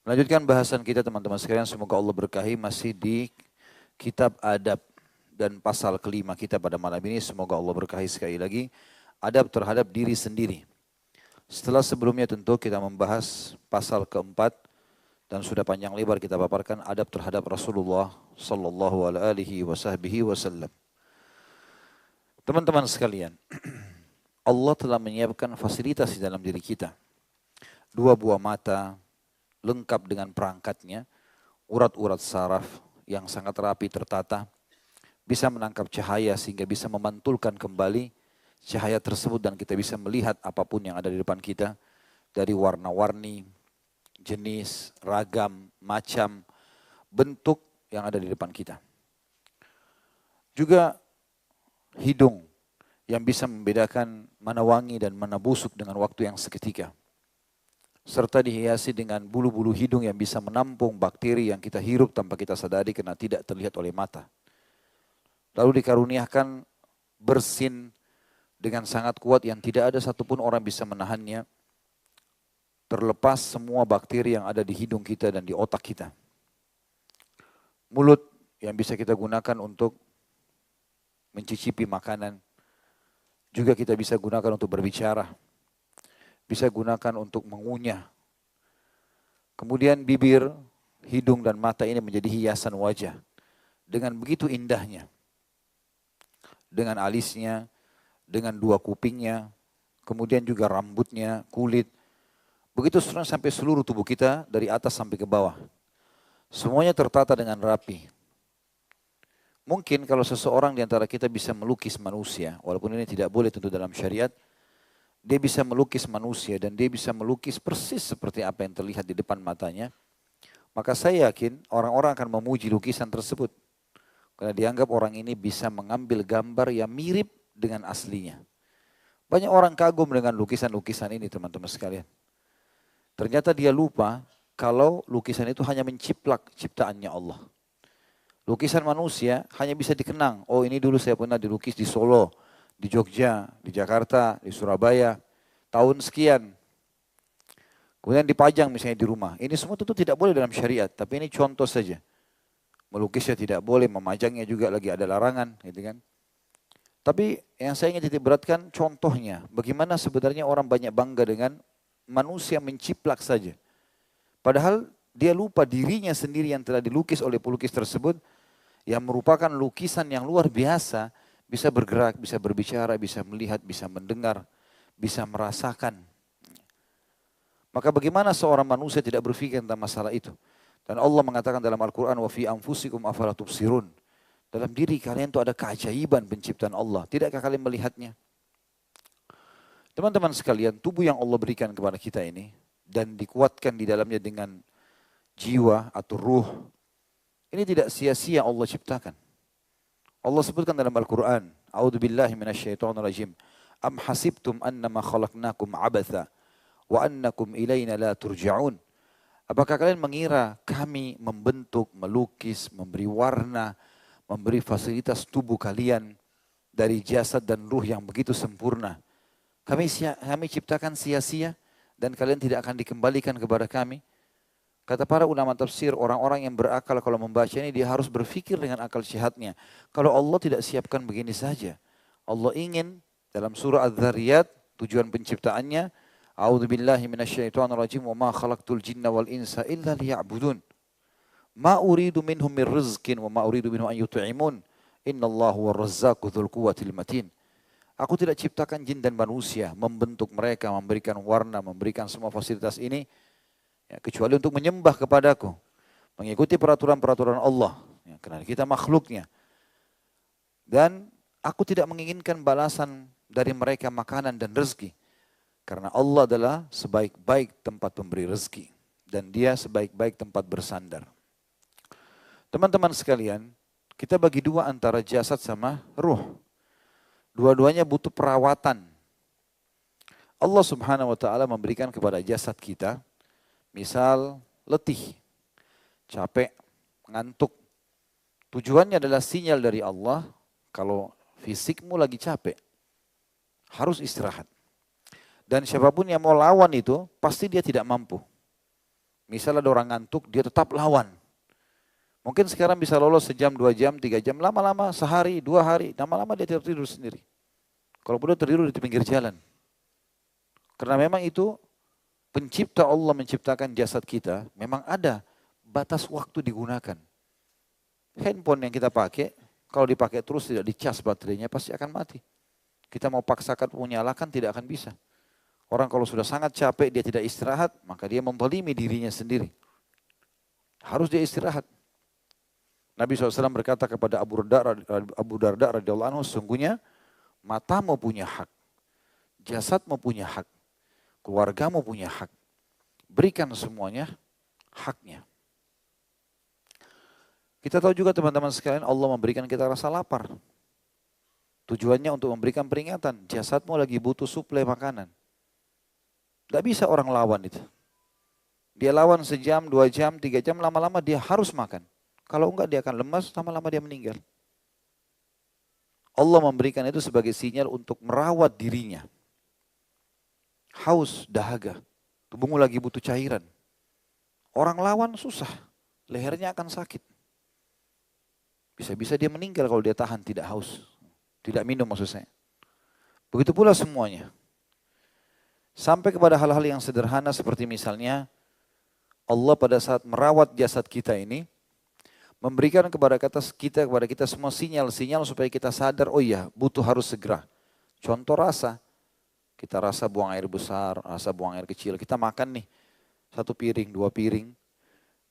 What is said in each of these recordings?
Melanjutkan bahasan kita teman-teman sekalian, semoga Allah berkahi masih di kitab adab dan pasal kelima kita pada malam ini. Semoga Allah berkahi sekali lagi adab terhadap diri sendiri. Setelah sebelumnya tentu kita membahas pasal keempat dan sudah panjang lebar kita paparkan adab terhadap Rasulullah sallallahu alaihi wasallam. Teman-teman sekalian, Allah telah menyiapkan fasilitas di dalam diri kita. Dua buah mata, lengkap dengan perangkatnya, urat-urat saraf yang sangat rapi tertata, bisa menangkap cahaya sehingga bisa memantulkan kembali cahaya tersebut dan kita bisa melihat apapun yang ada di depan kita dari warna-warni, jenis, ragam, macam, bentuk yang ada di depan kita. Juga hidung yang bisa membedakan mana wangi dan mana busuk dengan waktu yang seketika. Serta dihiasi dengan bulu-bulu hidung yang bisa menampung bakteri yang kita hirup tanpa kita sadari karena tidak terlihat oleh mata. Lalu dikaruniakan bersin dengan sangat kuat yang tidak ada satupun orang bisa menahannya. Terlepas semua bakteri yang ada di hidung kita dan di otak kita. Mulut yang bisa kita gunakan untuk mencicipi makanan. Juga kita bisa gunakan untuk berbicara. Bisa gunakan untuk mengunyah. Kemudian bibir, hidung dan mata ini menjadi hiasan wajah. Dengan begitu indahnya. Dengan alisnya, dengan dua kupingnya, kemudian juga rambutnya, kulit. Begitu sampai seluruh tubuh kita dari atas sampai ke bawah. Semuanya tertata dengan rapi. Mungkin kalau seseorang di antara kita bisa melukis manusia, walaupun ini tidak boleh tentu dalam syariat, dia bisa melukis manusia dan dia bisa melukis persis seperti apa yang terlihat di depan matanya. Maka saya yakin orang-orang akan memuji lukisan tersebut. Karena dianggap orang ini bisa mengambil gambar yang mirip dengan aslinya. Banyak orang kagum dengan lukisan-lukisan ini teman-teman sekalian. Ternyata dia lupa kalau lukisan itu hanya menciplak ciptaannya Allah. Lukisan manusia hanya bisa dikenang. Oh ini dulu saya pernah dilukis di Solo, di Jogja, di Jakarta, di Surabaya, tahun sekian. Kemudian dipajang misalnya di rumah. Ini semua tentu tidak boleh dalam syariat, tapi ini contoh saja. Melukisnya tidak boleh, memajangnya juga lagi ada larangan, gitu kan. Tapi yang saya ingin titik beratkan contohnya, bagaimana sebenarnya orang banyak bangga dengan manusia menciplak saja. Padahal dia lupa dirinya sendiri yang telah dilukis oleh pelukis tersebut, yang merupakan lukisan yang luar biasa, bisa bergerak, bisa berbicara, bisa melihat, bisa mendengar, bisa merasakan. Maka bagaimana seorang manusia tidak berpikir tentang masalah itu? Dan Allah mengatakan dalam Al-Quran, wa fi anfusikum afala tubsirun. Dalam diri kalian itu ada keajaiban penciptaan Allah. Tidakkah kalian melihatnya? Teman-teman sekalian, tubuh yang Allah berikan kepada kita ini, dan dikuatkan di dalamnya dengan jiwa atau ruh, ini tidak sia-sia Allah ciptakan. Allah sebutkan dalam Al-Quran, A'udzubillahi minasyaitonirrajim. Am hasibtum annama khalaqnakum abatha wa annakum ilaina la turja'un. Apakah kalian mengira kami membentuk, melukis, memberi warna, memberi fasilitas tubuh kalian dari jasad dan ruh yang begitu sempurna. Kami ciptakan sia-sia dan kalian tidak akan dikembalikan kepada kami. Kata para ulama tafsir, orang-orang yang berakal kalau membaca ini dia harus berfikir dengan akal sehatnya. Kalau Allah tidak siapkan begini saja. Allah ingin dalam surah Az-Zariyat tujuan penciptaannya, A'udzubillahi minasyaitonirrajim wa ma khalaqtul jinna wal insa illa liya'budun. Ma uridu minhum min rizqin wa ma uridu minhum an yut'imun. Innallahu war-razzaqu dzul quwwatil matin. Aku tidak ciptakan jin dan manusia, membentuk mereka, memberikan warna, memberikan semua fasilitas ini, ya, kecuali untuk menyembah kepadaku. Mengikuti peraturan-peraturan Allah. Ya, karena kita makhluknya. Dan aku tidak menginginkan balasan dari mereka makanan dan rezeki. Karena Allah adalah sebaik-baik tempat pemberi rezeki. Dan dia sebaik-baik tempat bersandar. Teman-teman sekalian, kita bagi dua antara jasad sama ruh. Dua-duanya butuh perawatan. Allah Subhanahu wa taala memberikan kepada jasad kita, misal letih, capek, ngantuk. Tujuannya adalah sinyal dari Allah, kalau fisikmu lagi capek, harus istirahat. Dan siapapun yang mau lawan itu, pasti dia tidak mampu. Misalnya ada orang ngantuk, dia tetap lawan. Mungkin sekarang bisa lolos sejam, 2 jam, 3 jam, lama-lama sehari, 2 hari, lama-lama dia tidur sendiri. Kalau perlu tertidur di pinggir jalan. Karena memang itu pencipta Allah menciptakan jasad kita, memang ada batas waktu digunakan. Handphone yang kita pakai, kalau dipakai terus tidak dicas baterainya pasti akan mati. Kita mau paksakan menyalakan tidak akan bisa. Orang kalau sudah sangat capek dia tidak istirahat, maka dia menzalimi dirinya sendiri. Harus dia istirahat. Nabi SAW berkata kepada Abu Darda radhiyallahu anhu, sesungguhnya matamu punya hak, jasadmu punya hak, keluargamu punya hak. Berikan semuanya haknya. Kita tahu juga teman-teman sekalian, Allah memberikan kita rasa lapar. Tujuannya untuk memberikan peringatan, jasadmu lagi butuh suplai makanan. Tidak bisa orang lawan itu. Dia lawan sejam, 2 jam, 3 jam, lama-lama dia harus makan. Kalau enggak dia akan lemas, lama-lama dia meninggal. Allah memberikan itu sebagai sinyal untuk merawat dirinya. Haus, dahaga, tubuhmu lagi butuh cairan. Orang lawan susah, lehernya akan sakit. Bisa-bisa dia meninggal kalau dia tahan tidak haus. Tidak minum maksud saya. Begitu pula semuanya. Sampai kepada hal-hal yang sederhana seperti misalnya Allah pada saat merawat jasad kita ini memberikan kepada kita semua sinyal-sinyal supaya kita sadar, oh iya butuh harus segera. Contoh rasa, kita rasa buang air besar, rasa buang air kecil, kita makan nih 1 piring, 2 piring,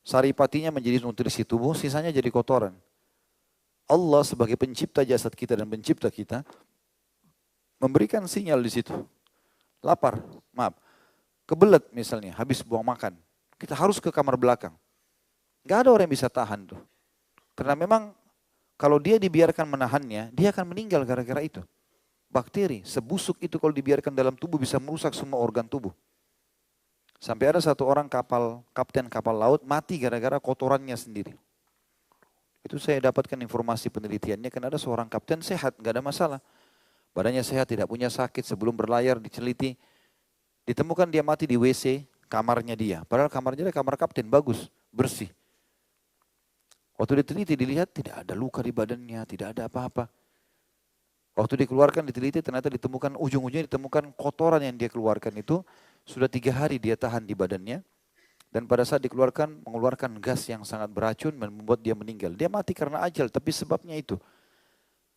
saripatinya menjadi nutrisi tubuh, sisanya jadi kotoran. Allah sebagai pencipta jasad kita dan pencipta kita memberikan sinyal di situ. Lapar, kebelet misalnya, habis buang makan. Kita harus ke kamar belakang. Gak ada orang yang bisa tahan tuh. Karena memang kalau dia dibiarkan menahannya, dia akan meninggal gara-gara itu. Bakteri, sebusuk itu kalau dibiarkan dalam tubuh bisa merusak semua organ tubuh. Sampai ada satu orang kapten kapal laut mati gara-gara kotorannya sendiri. Itu saya dapatkan informasi penelitiannya, karena ada seorang kapten sehat, gak ada masalah. Badannya sehat, tidak punya sakit, sebelum berlayar diteliti. Ditemukan dia mati di WC kamarnya dia. Padahal kamarnya dia kamar kapten, bagus, bersih. Waktu diteliti, dilihat tidak ada luka di badannya, tidak ada apa-apa. Waktu dikeluarkan, diteliti, ternyata ditemukan, ujung-ujungnya ditemukan kotoran yang dia keluarkan itu, sudah 3 hari dia tahan di badannya. Dan pada saat dikeluarkan, mengeluarkan gas yang sangat beracun dan membuat dia meninggal. Dia mati karena ajal, tapi sebabnya itu.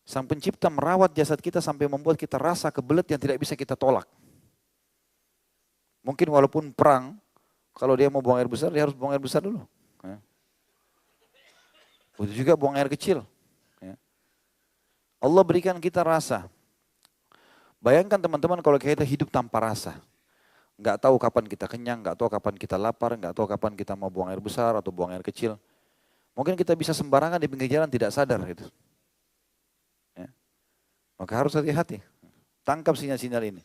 Sang pencipta merawat jasad kita sampai membuat kita rasa kebelet yang tidak bisa kita tolak. Mungkin walaupun perang, kalau dia mau buang air besar, dia harus buang air besar dulu. Begitu juga buang air kecil. Allah berikan kita rasa. Bayangkan teman-teman kalau kita hidup tanpa rasa. Nggak tahu kapan kita kenyang, nggak tahu kapan kita lapar, nggak tahu kapan kita mau buang air besar atau buang air kecil. Mungkin kita bisa sembarangan di pinggir jalan tidak sadar gitu. Maka harus hati-hati. Tangkap sinyal-sinyal ini.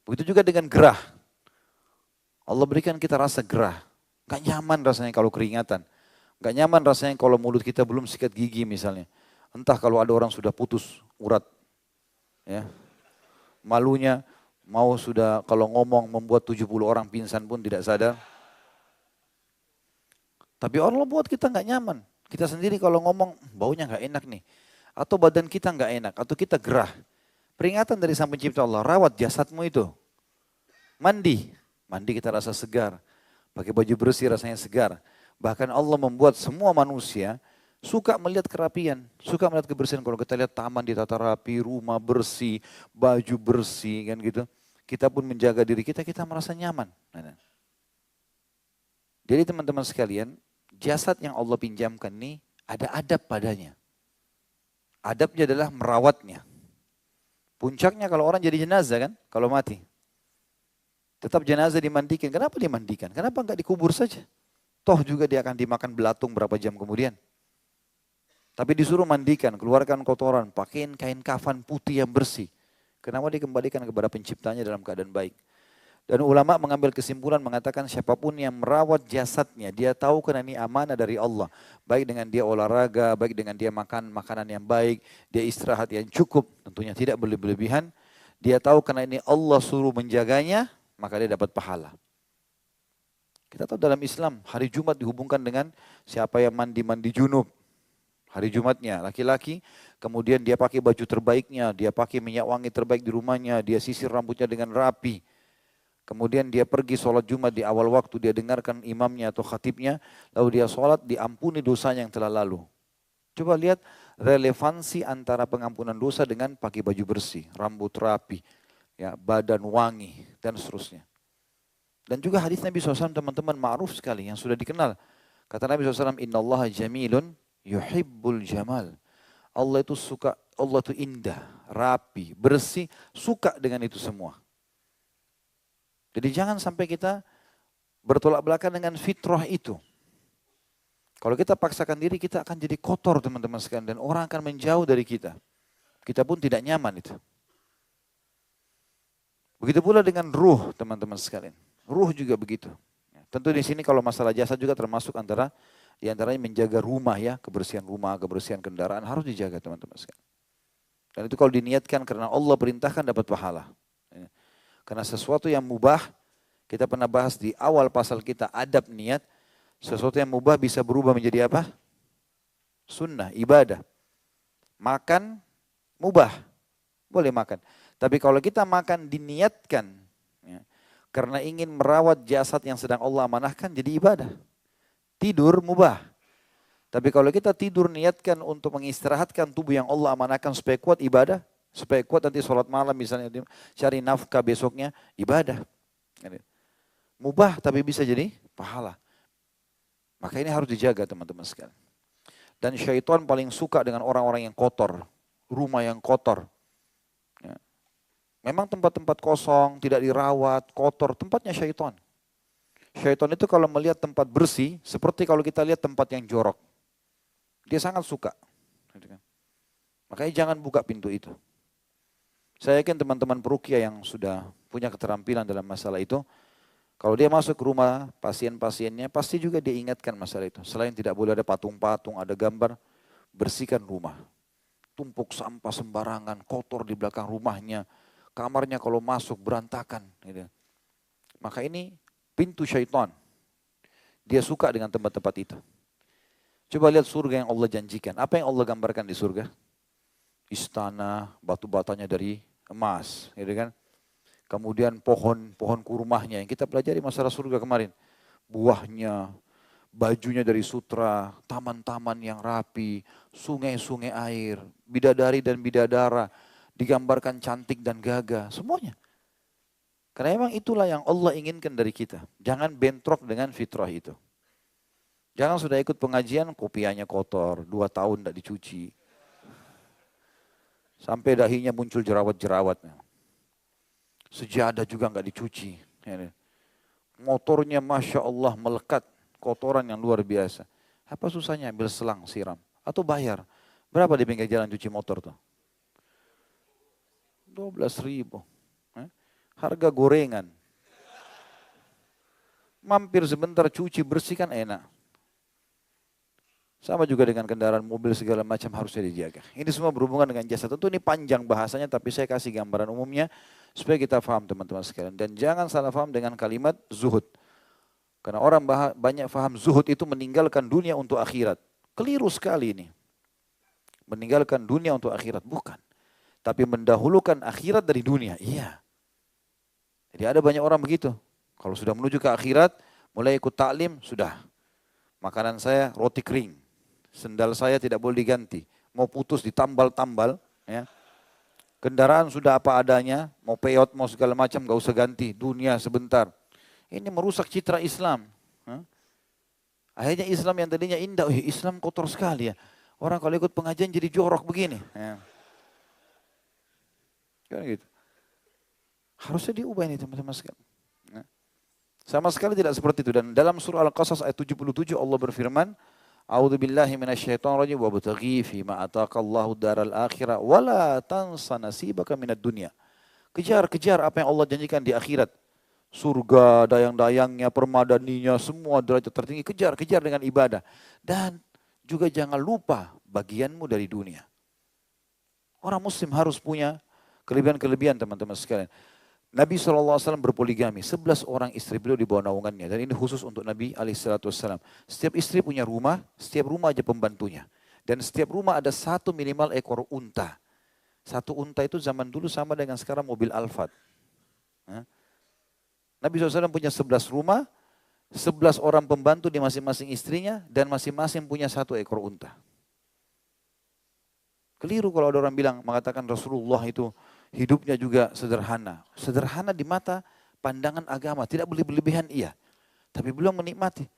Begitu juga dengan gerah. Allah berikan kita rasa gerah. Gak nyaman rasanya kalau keringatan. Gak nyaman rasanya kalau mulut kita belum sikat gigi misalnya. Entah kalau ada orang sudah putus urat. Ya. Malunya mau sudah kalau ngomong membuat 70 orang pingsan pun tidak sadar. Tapi Allah buat kita gak nyaman. Kita sendiri kalau ngomong baunya gak enak nih. Atau badan kita nggak enak, atau kita gerah. Peringatan dari Sang Pencipta Allah, rawat jasadmu itu. Mandi kita rasa segar. Pakai baju bersih rasanya segar. Bahkan Allah membuat semua manusia suka melihat kerapian, suka melihat kebersihan. Kalau kita lihat taman ditata rapi, rumah bersih, baju bersih, kan gitu. Kita pun menjaga diri kita, kita merasa nyaman. Jadi teman-teman sekalian, jasad yang Allah pinjamkan ini ada adab padanya. Adabnya adalah merawatnya. Puncaknya kalau orang jadi jenazah kan, kalau mati. Tetap jenazah dimandikan. Kenapa dimandikan? Kenapa enggak dikubur saja? Toh juga dia akan dimakan belatung berapa jam kemudian. Tapi disuruh mandikan, keluarkan kotoran, pakaiin kain kafan putih yang bersih. Kenapa dikembalikan kepada penciptanya dalam keadaan baik? Dan ulama mengambil kesimpulan mengatakan siapapun yang merawat jasadnya, dia tahu karena ini amanah dari Allah. Baik dengan dia olahraga, baik dengan dia makan makanan yang baik, dia istirahat yang cukup, tentunya tidak berlebihan. Dia tahu karena ini Allah suruh menjaganya, maka dia dapat pahala. Kita tahu dalam Islam hari Jumat dihubungkan dengan siapa yang mandi junub. Hari Jumatnya laki-laki, kemudian dia pakai baju terbaiknya, dia pakai minyak wangi terbaik di rumahnya, dia sisir rambutnya dengan rapi. Kemudian dia pergi sholat Jumat di awal waktu, dia dengarkan imamnya atau khatibnya, lalu dia sholat, diampuni dosanya yang telah lalu. Coba lihat relevansi antara pengampunan dosa dengan pakai baju bersih, rambut rapi, ya, badan wangi, dan seterusnya. Dan juga hadis Nabi SAW teman-teman ma'ruf sekali yang sudah dikenal. Kata Nabi SAW, Innallaha jamilun yuhibbul jamal. Allah itu suka, Allah itu indah, rapi, bersih, suka dengan itu semua. Jadi jangan sampai kita bertolak belakang dengan fitrah itu. Kalau kita paksakan diri, kita akan jadi kotor teman-teman sekalian. Dan orang akan menjauh dari kita. Kita pun tidak nyaman itu. Begitu pula dengan ruh teman-teman sekalian. Ruh juga begitu. Tentu di sini kalau masalah jasad juga termasuk di antaranya menjaga rumah ya. Kebersihan kendaraan harus dijaga teman-teman sekalian. Dan itu kalau diniatkan karena Allah perintahkan dapat pahala. Karena sesuatu yang mubah, kita pernah bahas di awal pasal kita adab niat. Sesuatu yang mubah bisa berubah menjadi apa? Sunnah, ibadah. Makan, mubah. Boleh makan. Tapi kalau kita makan diniatkan, ya, karena ingin merawat jasad yang sedang Allah amanahkan, jadi ibadah. Tidur, mubah. Tapi kalau kita tidur niatkan untuk mengistirahatkan tubuh yang Allah amanahkan supaya kuat ibadah, supaya kuat nanti sholat malam misalnya, cari nafkah besoknya, ibadah. Mubah tapi bisa jadi pahala. Maka ini harus dijaga teman-teman sekalian. Dan syaitan paling suka dengan orang-orang yang kotor. Rumah yang kotor. Ya. Memang tempat-tempat kosong, tidak dirawat, kotor. Tempatnya syaitan. Syaitan itu kalau melihat tempat bersih, seperti kalau kita lihat tempat yang jorok. Dia sangat suka. Makanya jangan buka pintu itu. Saya yakin teman-teman peruqyah yang sudah punya keterampilan dalam masalah itu, kalau dia masuk ke rumah pasien-pasiennya, pasti juga dia ingatkan masalah itu. Selain tidak boleh ada patung-patung, ada gambar, bersihkan rumah. Tumpuk sampah sembarangan, kotor di belakang rumahnya. Kamarnya kalau masuk berantakan. Gitu. Maka ini pintu syaitan. Dia suka dengan tempat-tempat itu. Coba lihat surga yang Allah janjikan. Apa yang Allah gambarkan di surga? Istana, batu-batanya dari emas. Gitu kan? Kemudian pohon kurmanya yang kita pelajari masalah surga kemarin. Buahnya, bajunya dari sutra, taman-taman yang rapi, sungai-sungai air, bidadari dan bidadara, digambarkan cantik dan gagah, semuanya. Karena memang itulah yang Allah inginkan dari kita. Jangan bentrok dengan fitrah itu. Jangan sudah ikut pengajian, kopiahnya kotor, 2 tahun tidak dicuci. Sampai dahinya muncul jerawat-jerawatnya. Sejadah juga nggak dicuci. Motornya Masya Allah melekat. Kotoran yang luar biasa. Apa susahnya ambil selang siram? Atau bayar. Berapa di pinggir jalan cuci motor tuh? 12.000. Harga gorengan. Mampir sebentar cuci bersihkan enak. Sama juga dengan kendaraan mobil segala macam harusnya dijaga. Ini semua berhubungan dengan jasa. Tentu ini panjang bahasanya tapi saya kasih gambaran umumnya supaya kita paham teman-teman sekalian. Dan jangan salah paham dengan kalimat zuhud. Karena orang banyak paham zuhud itu meninggalkan dunia untuk akhirat. Keliru sekali ini. Meninggalkan dunia untuk akhirat. Bukan. Tapi mendahulukan akhirat dari dunia. Iya. Jadi ada banyak orang begitu. Kalau sudah menuju ke akhirat, mulai ikut taklim, sudah. Makanan saya roti kering. Sendal saya tidak boleh diganti. Mau putus ditambal-tambal. Ya. Kendaraan sudah apa adanya. Mau peyot, mau segala macam, gak usah ganti. Dunia sebentar. Ini merusak citra Islam. Akhirnya Islam yang tadinya indah. Islam kotor sekali ya. Orang kalau ikut pengajian jadi jorok begini. Ya. Kan gitu. Harusnya diubah ini teman-teman sekalian. Sama sekali tidak seperti itu. Dan dalam surah Al-Qasas ayat 77 Allah berfirman, A'udzu billahi minasyaitonir rajim wa bataghi fi ma ataqallahu daral akhirah wa la tansa nasibaka minad dunya. Kejar apa yang Allah janjikan di akhirat. Surga, dayang-dayangnya, permadaninya, semua derajat tertinggi. Kejar dengan ibadah. Dan juga jangan lupa bagianmu dari dunia. Orang muslim harus punya kelebihan-kelebihan teman-teman sekalian. Nabi SAW berpoligami, 11 orang istri beliau di bawah naungannya. Dan ini khusus untuk Nabi SAW. Setiap istri punya rumah, setiap rumah aja pembantunya. Dan setiap rumah ada satu minimal ekor unta. Satu unta itu zaman dulu sama dengan sekarang mobil Alphard. Nabi SAW punya 11 rumah, 11 orang pembantu di masing-masing istrinya, dan masing-masing punya satu ekor unta. Keliru kalau ada orang bilang, mengatakan Rasulullah itu hidupnya juga sederhana. Sederhana di mata pandangan agama, tidak berlebihan iya. Tapi beliau menikmati.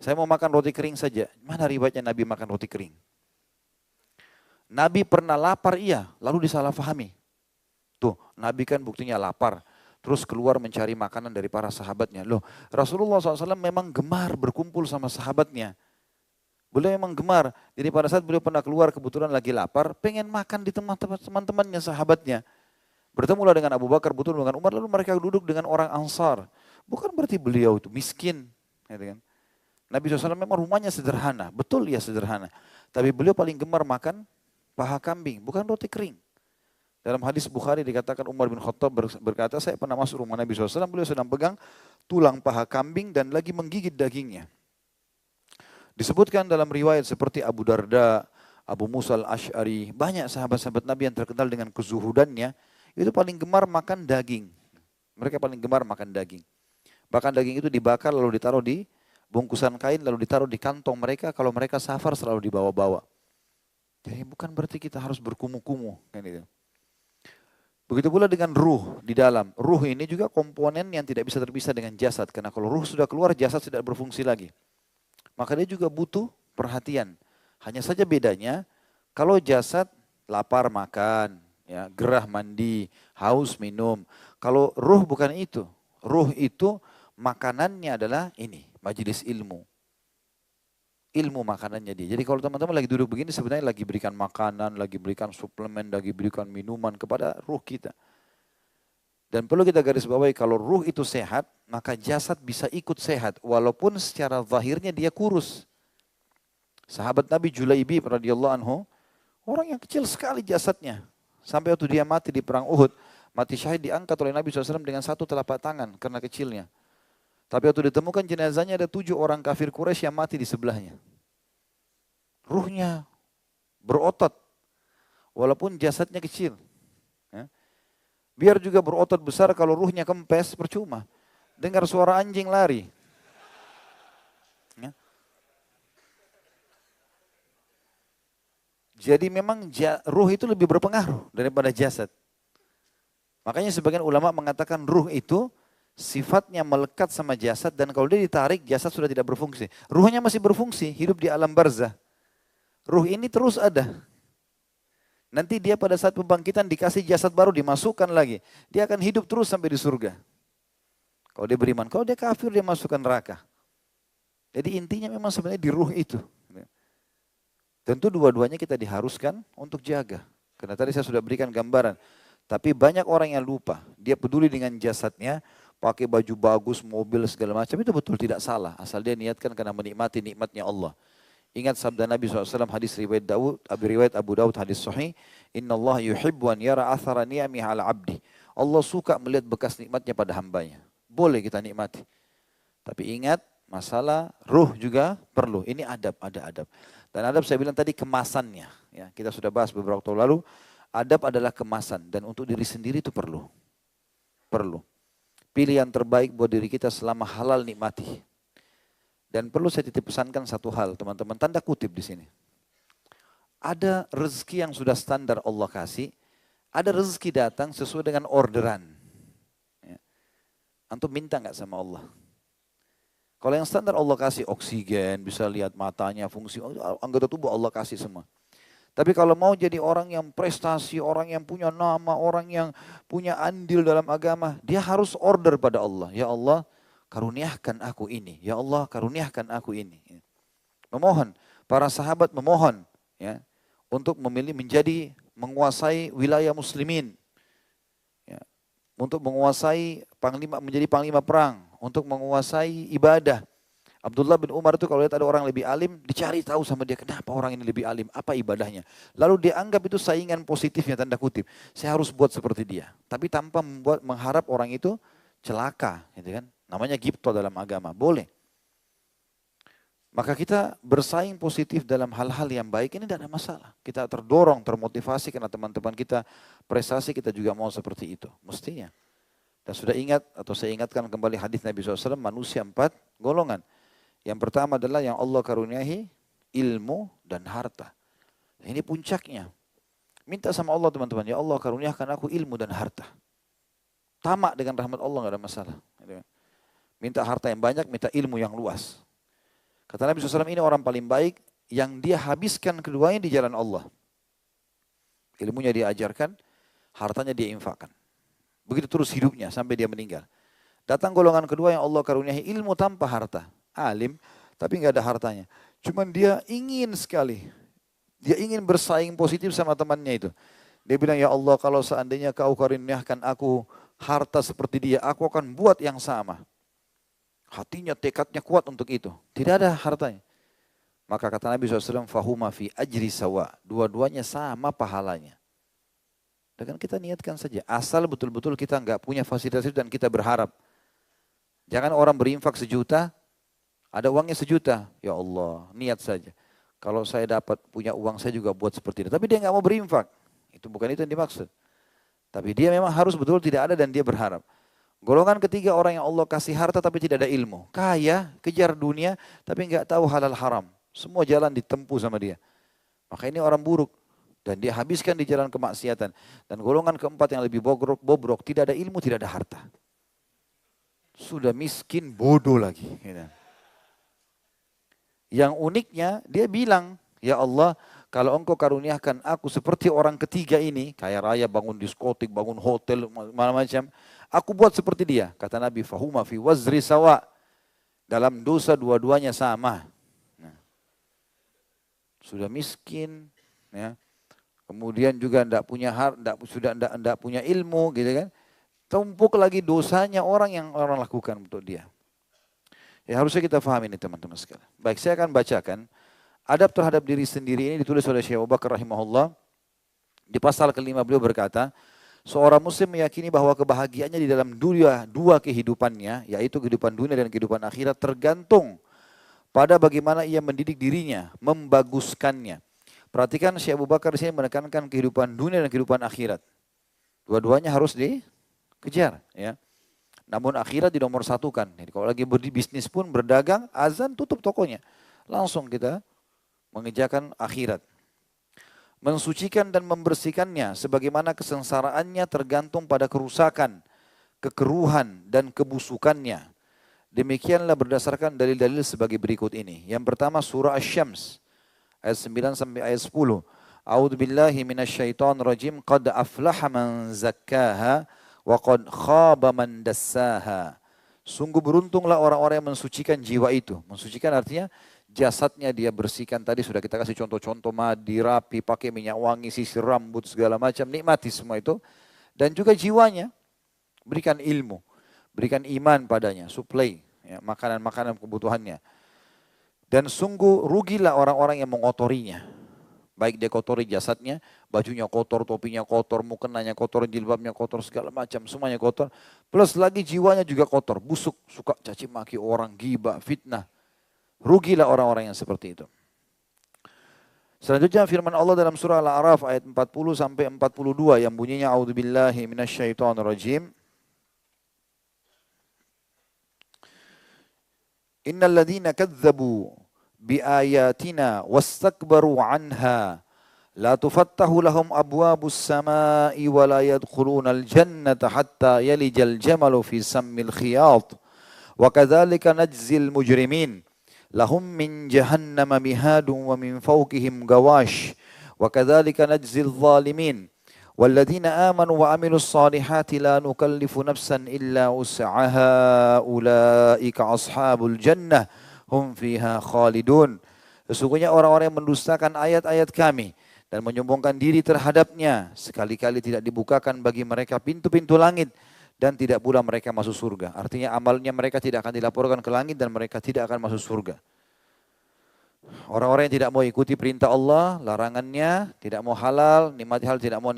Saya mau makan roti kering saja. Mana riwayatnya Nabi makan roti kering? Nabi pernah lapar iya, lalu disalahfahami. Tuh, Nabi kan buktinya lapar. Terus keluar mencari makanan dari para sahabatnya. Loh, Rasulullah SAW memang gemar berkumpul sama sahabatnya. Beliau memang gemar. Jadi pada saat beliau pernah keluar kebetulan lagi lapar, pengen makan di teman-temannya, sahabatnya. Bertemulah dengan Abu Bakar, bertemu dengan Umar, lalu mereka duduk dengan orang Ansar. Bukan berarti beliau itu miskin. Gitu kan. Nabi SAW memang rumahnya sederhana. Betul ya sederhana. Tapi beliau paling gemar makan paha kambing, bukan roti kering. Dalam hadis Bukhari dikatakan Umar bin Khattab berkata, saya pernah masuk rumah Nabi SAW, beliau sedang pegang tulang paha kambing dan lagi menggigit dagingnya. Disebutkan dalam riwayat seperti Abu Darda, Abu Musa al-Ash'ari, banyak sahabat-sahabat Nabi yang terkenal dengan kezuhudannya, itu paling gemar makan daging. Mereka paling gemar makan daging. Bahkan daging itu dibakar lalu ditaruh di bungkusan kain, lalu ditaruh di kantong mereka, kalau mereka safar selalu dibawa-bawa. Jadi bukan berarti kita harus berkumuh-kumuh. Kan gitu. Begitu pula dengan ruh di dalam. Ruh ini juga komponen yang tidak bisa terpisah dengan jasad. Karena kalau ruh sudah keluar, jasad tidak berfungsi lagi. Maka dia juga butuh perhatian. Hanya saja bedanya, kalau jasad lapar makan, ya, gerah mandi, haus minum. Kalau ruh bukan itu. Ruh itu makanannya adalah ini, majelis ilmu. Ilmu makanannya dia. Jadi kalau teman-teman lagi duduk begini sebenarnya lagi berikan makanan, lagi berikan suplemen, lagi berikan minuman kepada ruh kita. Dan perlu kita garis bawahi kalau ruh itu sehat, maka jasad bisa ikut sehat. Walaupun secara zahirnya dia kurus. Sahabat Nabi Julaibib radhiyallahu anhu, orang yang kecil sekali jasadnya. Sampai waktu dia mati di perang Uhud, mati syahid diangkat oleh Nabi SAW dengan satu telapak tangan karena kecilnya. Tapi waktu ditemukan jenazahnya ada 7 orang kafir Quraisy yang mati di sebelahnya. Ruhnya berotot, walaupun jasadnya kecil. Biar juga berotot besar kalau ruhnya kempes, percuma. Dengar suara anjing lari. Ya. Jadi memang ruh itu lebih berpengaruh daripada jasad. Makanya sebagian ulama mengatakan ruh itu sifatnya melekat sama jasad dan kalau dia ditarik jasad sudah tidak berfungsi. Ruhnya masih berfungsi, hidup di alam barzah. Ruh ini terus ada. Nanti dia pada saat pembangkitan dikasih jasad baru dimasukkan lagi. Dia akan hidup terus sampai di surga. Kalau dia beriman, kalau dia kafir dia masukkan neraka. Jadi intinya memang sebenarnya di ruh itu. Tentu dua-duanya kita diharuskan untuk jaga. Karena tadi saya sudah berikan gambaran. Tapi banyak orang yang lupa. Dia peduli dengan jasadnya, pakai baju bagus, mobil segala macam. Itu betul tidak salah. Asal dia niatkan karena menikmati nikmatnya Allah. Ingat sabda Nabi SAW hadis riwayat Abu Daud hadis sahih. Inna Allah yuhibbu an yara athara ni'amihi ala abdi. Allah suka melihat bekas nikmatnya pada hambanya. Boleh kita nikmati. Tapi ingat masalah ruh juga perlu. Ini adab, ada adab. Dan adab saya bilang tadi kemasannya. Ya, kita sudah bahas beberapa waktu lalu. Adab adalah kemasan dan untuk diri sendiri itu perlu. Perlu. Pilih yang terbaik buat diri kita selama halal nikmati. Dan perlu saya titip pesankan satu hal teman-teman, tanda kutip di sini. Ada rezeki yang sudah standar Allah kasih, ada rezeki datang sesuai dengan orderan. Ya. Antum minta nggak sama Allah? Kalau yang standar Allah kasih oksigen, bisa lihat matanya, fungsi anggota tubuh Allah kasih semua. Tapi kalau mau jadi orang yang prestasi, orang yang punya nama, orang yang punya andil dalam agama, dia harus order pada Allah. Ya Allah, karuniakan aku ini. Ya Allah, karuniakan aku ini. Memohon. Para sahabat memohon. Ya, untuk memilih menjadi menguasai wilayah muslimin. Ya, untuk menguasai panglima, menjadi panglima perang. Untuk menguasai ibadah. Abdullah bin Umar itu kalau lihat ada orang lebih alim, dicari tahu sama dia, kenapa orang ini lebih alim, apa ibadahnya. Lalu dia anggap itu saingan positifnya, tanda kutip. Saya harus buat seperti dia. Tapi tanpa mengharap orang itu celaka, gitu kan. Namanya ghibthah dalam agama, boleh. Maka kita bersaing positif dalam hal-hal yang baik, ini tidak ada masalah. Kita terdorong, termotivasi karena teman-teman kita prestasi, kita juga mau seperti itu. Mestinya. Dan sudah ingat, atau saya ingatkan kembali hadis Nabi SAW, manusia 4 golongan. Yang pertama adalah yang Allah karuniai ilmu dan harta. Ini puncaknya. Minta sama Allah teman-teman, ya Allah karuniakan aku ilmu dan harta. Tamak dengan rahmat Allah, nggak ada masalah. Minta harta yang banyak, minta ilmu yang luas. Kata Nabi SAW, ini orang paling baik yang dia habiskan keduanya di jalan Allah. Ilmunya dia ajarkan, hartanya dia infakkan. Begitu terus hidupnya sampai dia meninggal. Datang golongan kedua yang Allah karuniai ilmu tanpa harta. Alim, tapi nggak ada hartanya. Cuman dia ingin sekali. Dia ingin bersaing positif sama temannya itu. Dia bilang, ya Allah kalau seandainya kau karuniakan aku harta seperti dia, aku akan buat yang sama. Hatinya, tekadnya kuat untuk itu. Tidak ada hartanya. Maka kata Nabi SAW, fahuma fi ajri sawa. Dua-duanya sama pahalanya. Dan kita niatkan saja. Asal betul-betul kita nggak punya fasilitas itu dan kita berharap. Jangan orang berinfak 1 juta, ada uangnya 1 juta. Ya Allah, niat saja. Kalau saya dapat punya uang, saya juga buat seperti itu. Tapi dia nggak mau berinfak. Itu bukan itu yang dimaksud. Tapi dia memang harus betul tidak ada dan dia berharap. Golongan ketiga orang yang Allah kasih harta tapi tidak ada ilmu. Kaya, kejar dunia, tapi nggak tahu halal haram. Semua jalan ditempuh sama dia. Maka ini orang buruk. Dan dia habiskan di jalan kemaksiatan. Dan golongan keempat yang lebih bobrok, tidak ada ilmu, tidak ada harta. Sudah miskin, bodoh lagi. Yang uniknya, dia bilang, ya Allah, kalau engkau karuniakan aku seperti orang ketiga ini, kaya raya, bangun diskotik, bangun hotel, macam-macam, aku buat seperti dia. Kata Nabi, fahuma fi wazri sawa. Dalam dosa dua-duanya sama. Nah, sudah miskin, ya. Kemudian juga tidak punya ilmu, gitu kan? Tumpuk lagi dosanya orang yang orang lakukan untuk dia. Ya harusnya kita paham ini teman-teman sekalian. Baik, saya akan bacakan. Adab terhadap diri sendiri ini ditulis oleh Syekh Abu Bakar rahimahullah. Di pasal ke-5 beliau berkata, seorang muslim meyakini bahwa kebahagiaannya di dalam dua kehidupannya, yaitu kehidupan dunia dan kehidupan akhirat, tergantung pada bagaimana ia mendidik dirinya, membaguskannya. Perhatikan Syekh Abu Bakar di sini menekankan kehidupan dunia dan kehidupan akhirat. Dua-duanya harus dikejar, ya. Namun akhirat di nomor satukan. Jadi kalau lagi berbisnis pun, berdagang, azan tutup tokonya. Langsung kita mengejarkan akhirat. Mensucikan dan membersihkannya sebagaimana kesengsaraannya tergantung pada kerusakan, kekeruhan dan kebusukannya. Demikianlah berdasarkan dalil-dalil sebagai berikut ini. Yang pertama surah Asy-Syams ayat 9 sampai ayat 10. A'udzu billahi minasyaitonir rajim. Qad aflaha man zakkaha wa qad khaba man dassaha. Sungguh beruntunglah orang-orang yang mensucikan jiwa itu. Mensucikan artinya jasadnya dia bersihkan. Tadi sudah kita kasih contoh-contoh, mandi, rapi, pakai minyak wangi, sisir rambut, segala macam. Nikmati semua itu. Dan juga jiwanya, berikan ilmu, berikan iman padanya, suplai ya, makanan-makanan kebutuhannya. Dan sungguh rugilah orang-orang yang mengotorinya. Baik dia kotori jasadnya, bajunya kotor, topinya kotor, mukenanya kotor, jilbabnya kotor, segala macam, semuanya kotor. Plus lagi jiwanya juga kotor, busuk, suka caci maki orang, ghibah, fitnah. Rugilah orang-orang yang seperti itu. Selanjutnya firman Allah dalam surah Al-A'raf ayat 40 sampai 42 yang bunyinya a'udzubillahi minasyaitonirrajim. Innal ladzina kadzdzabu biayatina wastakbaru anha la tufattahu lahum abwabus samai wa la yadkhulunal jannata hatta yalijal jamalu fi sammil khiyat wa kadzalika najzil mujrimin lahum min jahannama mihadun wa min fawqihim gawash wa kadzalika najzil zalimin والذين آمنوا وعملوا الصالحات لا نكلف نفسا إلا وسعها أولئك أصحاب الجنة هم فيها خالدون. Sesungguhnya orang-orang yang mendustakan ayat-ayat kami dan menyombongkan diri terhadapnya sekali-kali tidak dibukakan bagi mereka pintu-pintu langit dan tidak pula mereka masuk surga. Artinya amalnya mereka tidak akan dilaporkan ke langit dan mereka tidak akan masuk surga. Orang-orang yang tidak mau ikuti perintah Allah, larangannya, tidak mau halal, nikmati hal, tidak mau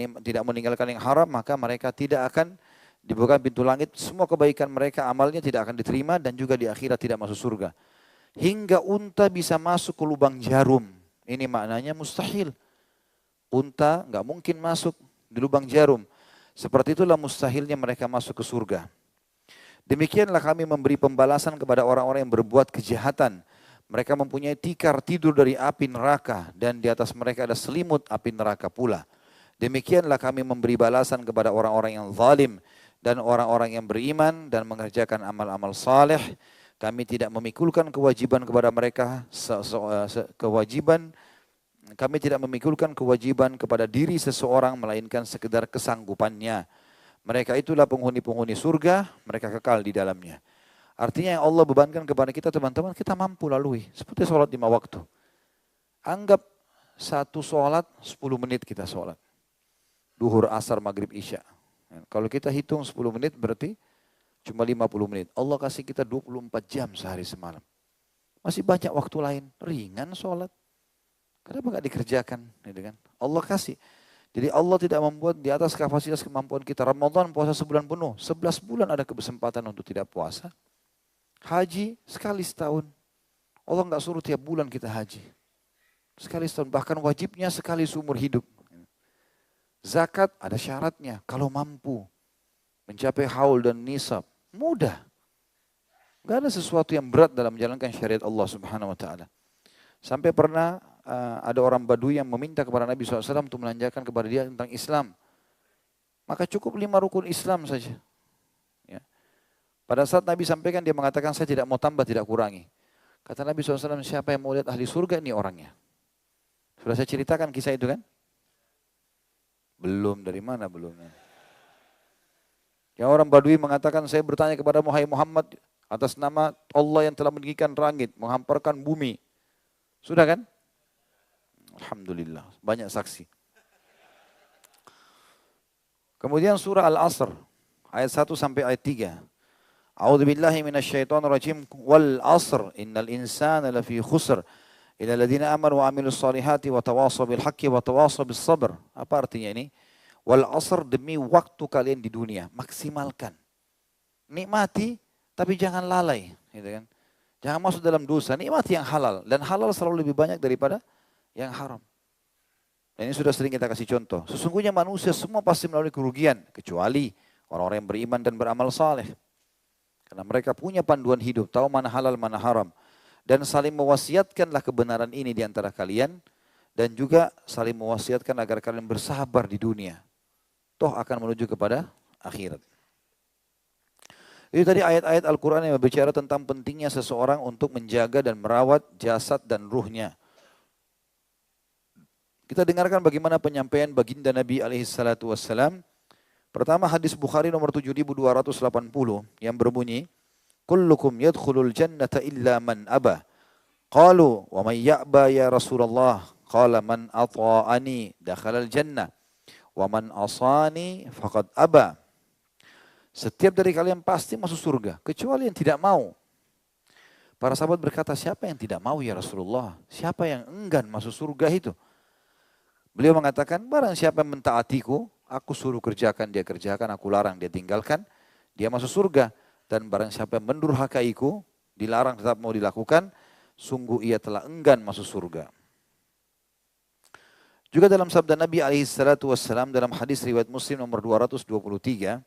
meninggalkan yang haram, maka mereka tidak akan dibuka pintu langit. Semua kebaikan mereka, amalnya tidak akan diterima dan juga di akhirat tidak masuk surga. Hingga unta bisa masuk ke lubang jarum. Ini maknanya mustahil. Unta nggak mungkin masuk di lubang jarum. Seperti itulah mustahilnya mereka masuk ke surga. Demikianlah kami memberi pembalasan kepada orang-orang yang berbuat kejahatan. Mereka mempunyai tikar tidur dari api neraka dan di atas mereka ada selimut api neraka pula. Demikianlah kami memberi balasan kepada orang-orang yang zalim dan orang-orang yang beriman dan mengerjakan amal-amal saleh. Kami tidak memikulkan kewajiban kepada mereka kami tidak memikulkan kewajiban kepada diri seseorang melainkan sekedar kesanggupannya. Mereka itulah penghuni-penghuni surga, mereka kekal di dalamnya. Artinya yang Allah bebankan kepada kita teman-teman, kita mampu lalui. Seperti sholat 5 waktu. Anggap satu sholat 10 menit kita sholat. Duhur, asar, maghrib, isya. Kalau kita hitung 10 menit berarti cuma 50 menit. Allah kasih kita 24 jam sehari semalam. Masih banyak waktu lain. Ringan sholat. Kenapa nggak dikerjakan? Gitu kan? Allah kasih. Jadi Allah tidak membuat di atas kapasitas kemampuan kita. Ramadan puasa sebulan penuh. 11 bulan ada kesempatan untuk tidak puasa. Haji sekali setahun. Allah nggak suruh tiap bulan kita haji. Sekali setahun. Bahkan wajibnya sekali seumur hidup. Zakat ada syaratnya. Kalau mampu mencapai haul dan nisab. Mudah. Gak ada sesuatu yang berat dalam menjalankan syariat Allah Subhanahu Wa Taala. Sampai pernah ada orang Badui yang meminta kepada Nabi SAW untuk menanyakan kepada dia tentang Islam. Maka cukup 5 rukun Islam saja. Ya. Pada saat Nabi sampaikan dia mengatakan saya tidak mau tambah, tidak kurangi. Kata Nabi SAW, siapa yang mau lihat ahli surga ini orangnya. Sudah saya ceritakan kisah itu kan? Belum, dari mana belum? Yang orang Badui mengatakan saya bertanya kepada Muhammad atas nama Allah yang telah meninggikan langit, menghamparkan bumi. Sudah kan? Alhamdulillah, banyak saksi. Kemudian surah Al-Asr, ayat 1 sampai ayat 3. A'udzubillahi minasyaitonirrajim. Wal 'asr innal insana lafi khusr illa alladziina aamanu wa 'amilus shalihati wa tawashaw bil haqqi wa tawashaw bis sabr. Apa artinya ini? Wal 'asr, demi waktu kalian di dunia, maksimalkan. Nikmati tapi jangan lalai, gitu kan? Jangan masuk dalam dosa, nikmati yang halal dan halal selalu lebih banyak daripada yang haram. Dan ini sudah sering kita kasih contoh. Sesungguhnya manusia semua pasti melalui kerugian kecuali orang-orang yang beriman dan beramal saleh. Karena mereka punya panduan hidup, tahu mana halal, mana haram. Dan saling mewasiatkanlah kebenaran ini di antara kalian. Dan juga saling mewasiatkan agar kalian bersabar di dunia. Toh akan menuju kepada akhirat. Itu tadi ayat-ayat Al-Quran yang berbicara tentang pentingnya seseorang untuk menjaga dan merawat jasad dan ruhnya. Kita dengarkan bagaimana penyampaian baginda Nabi SAW. Pertama hadis Bukhari nomor 7280 yang berbunyi, kullukum yadkhulul jannata illa man aba. Qalu wa man ya'ba ya Rasulullah? Qala man ata'ani dakhalal jannah wa man asani faqad aba. Setiap dari kalian pasti masuk surga kecuali yang tidak mau. Para sahabat berkata, siapa yang tidak mau ya Rasulullah? Siapa yang enggan masuk surga itu? Beliau mengatakan, barang siapa yang mentaatiku, aku suruh kerjakan, dia kerjakan, aku larang, dia tinggalkan, dia masuk surga. Dan barang siapa yang mendurhakaiku, dilarang tetap mau dilakukan, sungguh ia telah enggan masuk surga. Juga dalam sabda Nabi SAW dalam hadis riwayat Muslim nomor 223,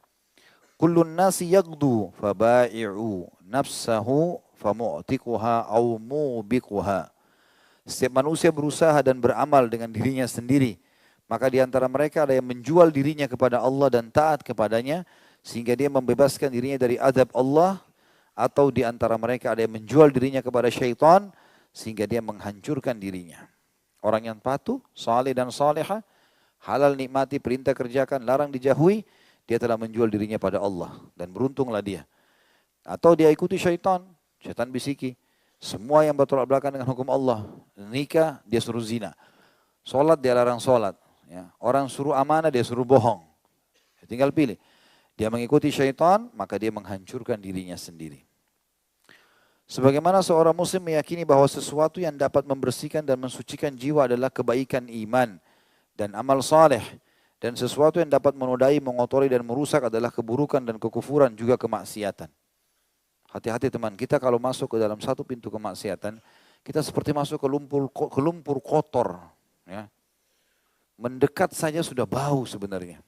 kullun nasi yagdu fabai'u nafsahu famu'tiquha au mubiquha. Setiap manusia berusaha dan beramal dengan dirinya sendiri. Maka di antara mereka ada yang menjual dirinya kepada Allah dan taat kepadanya, sehingga dia membebaskan dirinya dari azab Allah. Atau di antara mereka ada yang menjual dirinya kepada syaitan, sehingga dia menghancurkan dirinya. Orang yang patuh, saleh dan saleha, halal nikmati, perintah kerjakan, larang dijauhi, dia telah menjual dirinya pada Allah. Dan beruntunglah dia. Atau dia ikuti syaitan, syaitan bisiki. Semua yang bertolak belakang dengan hukum Allah. Nikah, dia suruh zina. Solat, dia larang solat. Ya. Orang suruh amanah, dia suruh bohong. Ya, tinggal pilih. Dia mengikuti syaitan, maka dia menghancurkan dirinya sendiri. Sebagaimana seorang muslim meyakini bahwa sesuatu yang dapat membersihkan dan mensucikan jiwa adalah kebaikan iman dan amal saleh, dan sesuatu yang dapat menodai, mengotori dan merusak adalah keburukan dan kekufuran juga kemaksiatan. Hati-hati teman, kita kalau masuk ke dalam satu pintu kemaksiatan, kita seperti masuk ke lumpur kotor. Ya. Mendekat saja sudah bau sebenarnya.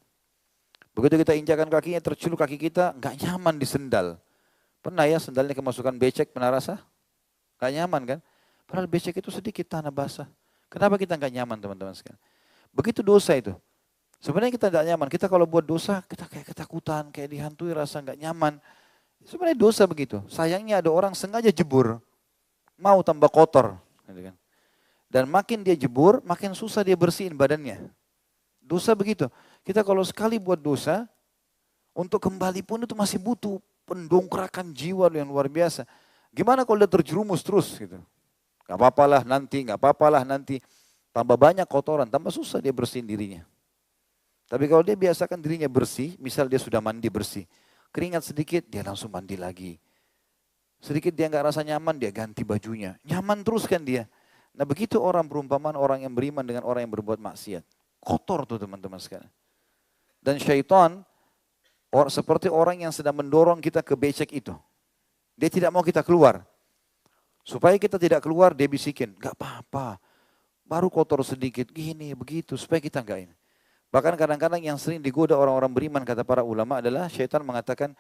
Begitu kita injakan kakinya, terceluk kaki kita, nggak nyaman di sendal. Pernah ya sendalnya kemasukan becek, pernah rasa? Nggak nyaman kan? Padahal becek itu sedikit tanah basah. Kenapa kita nggak nyaman teman-teman sekalian? Begitu dosa itu. Sebenarnya kita nggak nyaman. Kita kalau buat dosa, kita kayak ketakutan, kayak dihantui, rasa nggak nyaman. Sebenarnya dosa begitu. Sayangnya ada orang sengaja jebur, mau tambah kotor. Gitu kan. Dan makin dia jebur, makin susah dia bersihin badannya. Dosa begitu. Kita kalau sekali buat dosa, untuk kembali pun itu masih butuh pendongkrakan jiwa yang luar biasa. Gimana kalau dia terjerumus terus gitu? Gak apa-apalah nanti, gak apa-apalah nanti. Tambah banyak kotoran, tambah susah dia bersihin dirinya. Tapi kalau dia biasakan dirinya bersih, misal dia sudah mandi bersih. Keringat sedikit, dia langsung mandi lagi. Sedikit dia gak rasa nyaman, dia ganti bajunya. Nyaman terus kan dia. Nah begitu orang perumpamaan orang yang beriman dengan orang yang berbuat maksiat. Kotor tuh teman-teman sekalian. Dan syaitan seperti orang yang sedang mendorong kita ke becek itu. Dia tidak mau kita keluar. Supaya kita tidak keluar, dia bisikin. Gak apa-apa, baru kotor sedikit, gini, begitu. Supaya kita enggak ini. Bahkan kadang-kadang yang sering digoda orang-orang beriman, kata para ulama adalah syaitan mengatakan,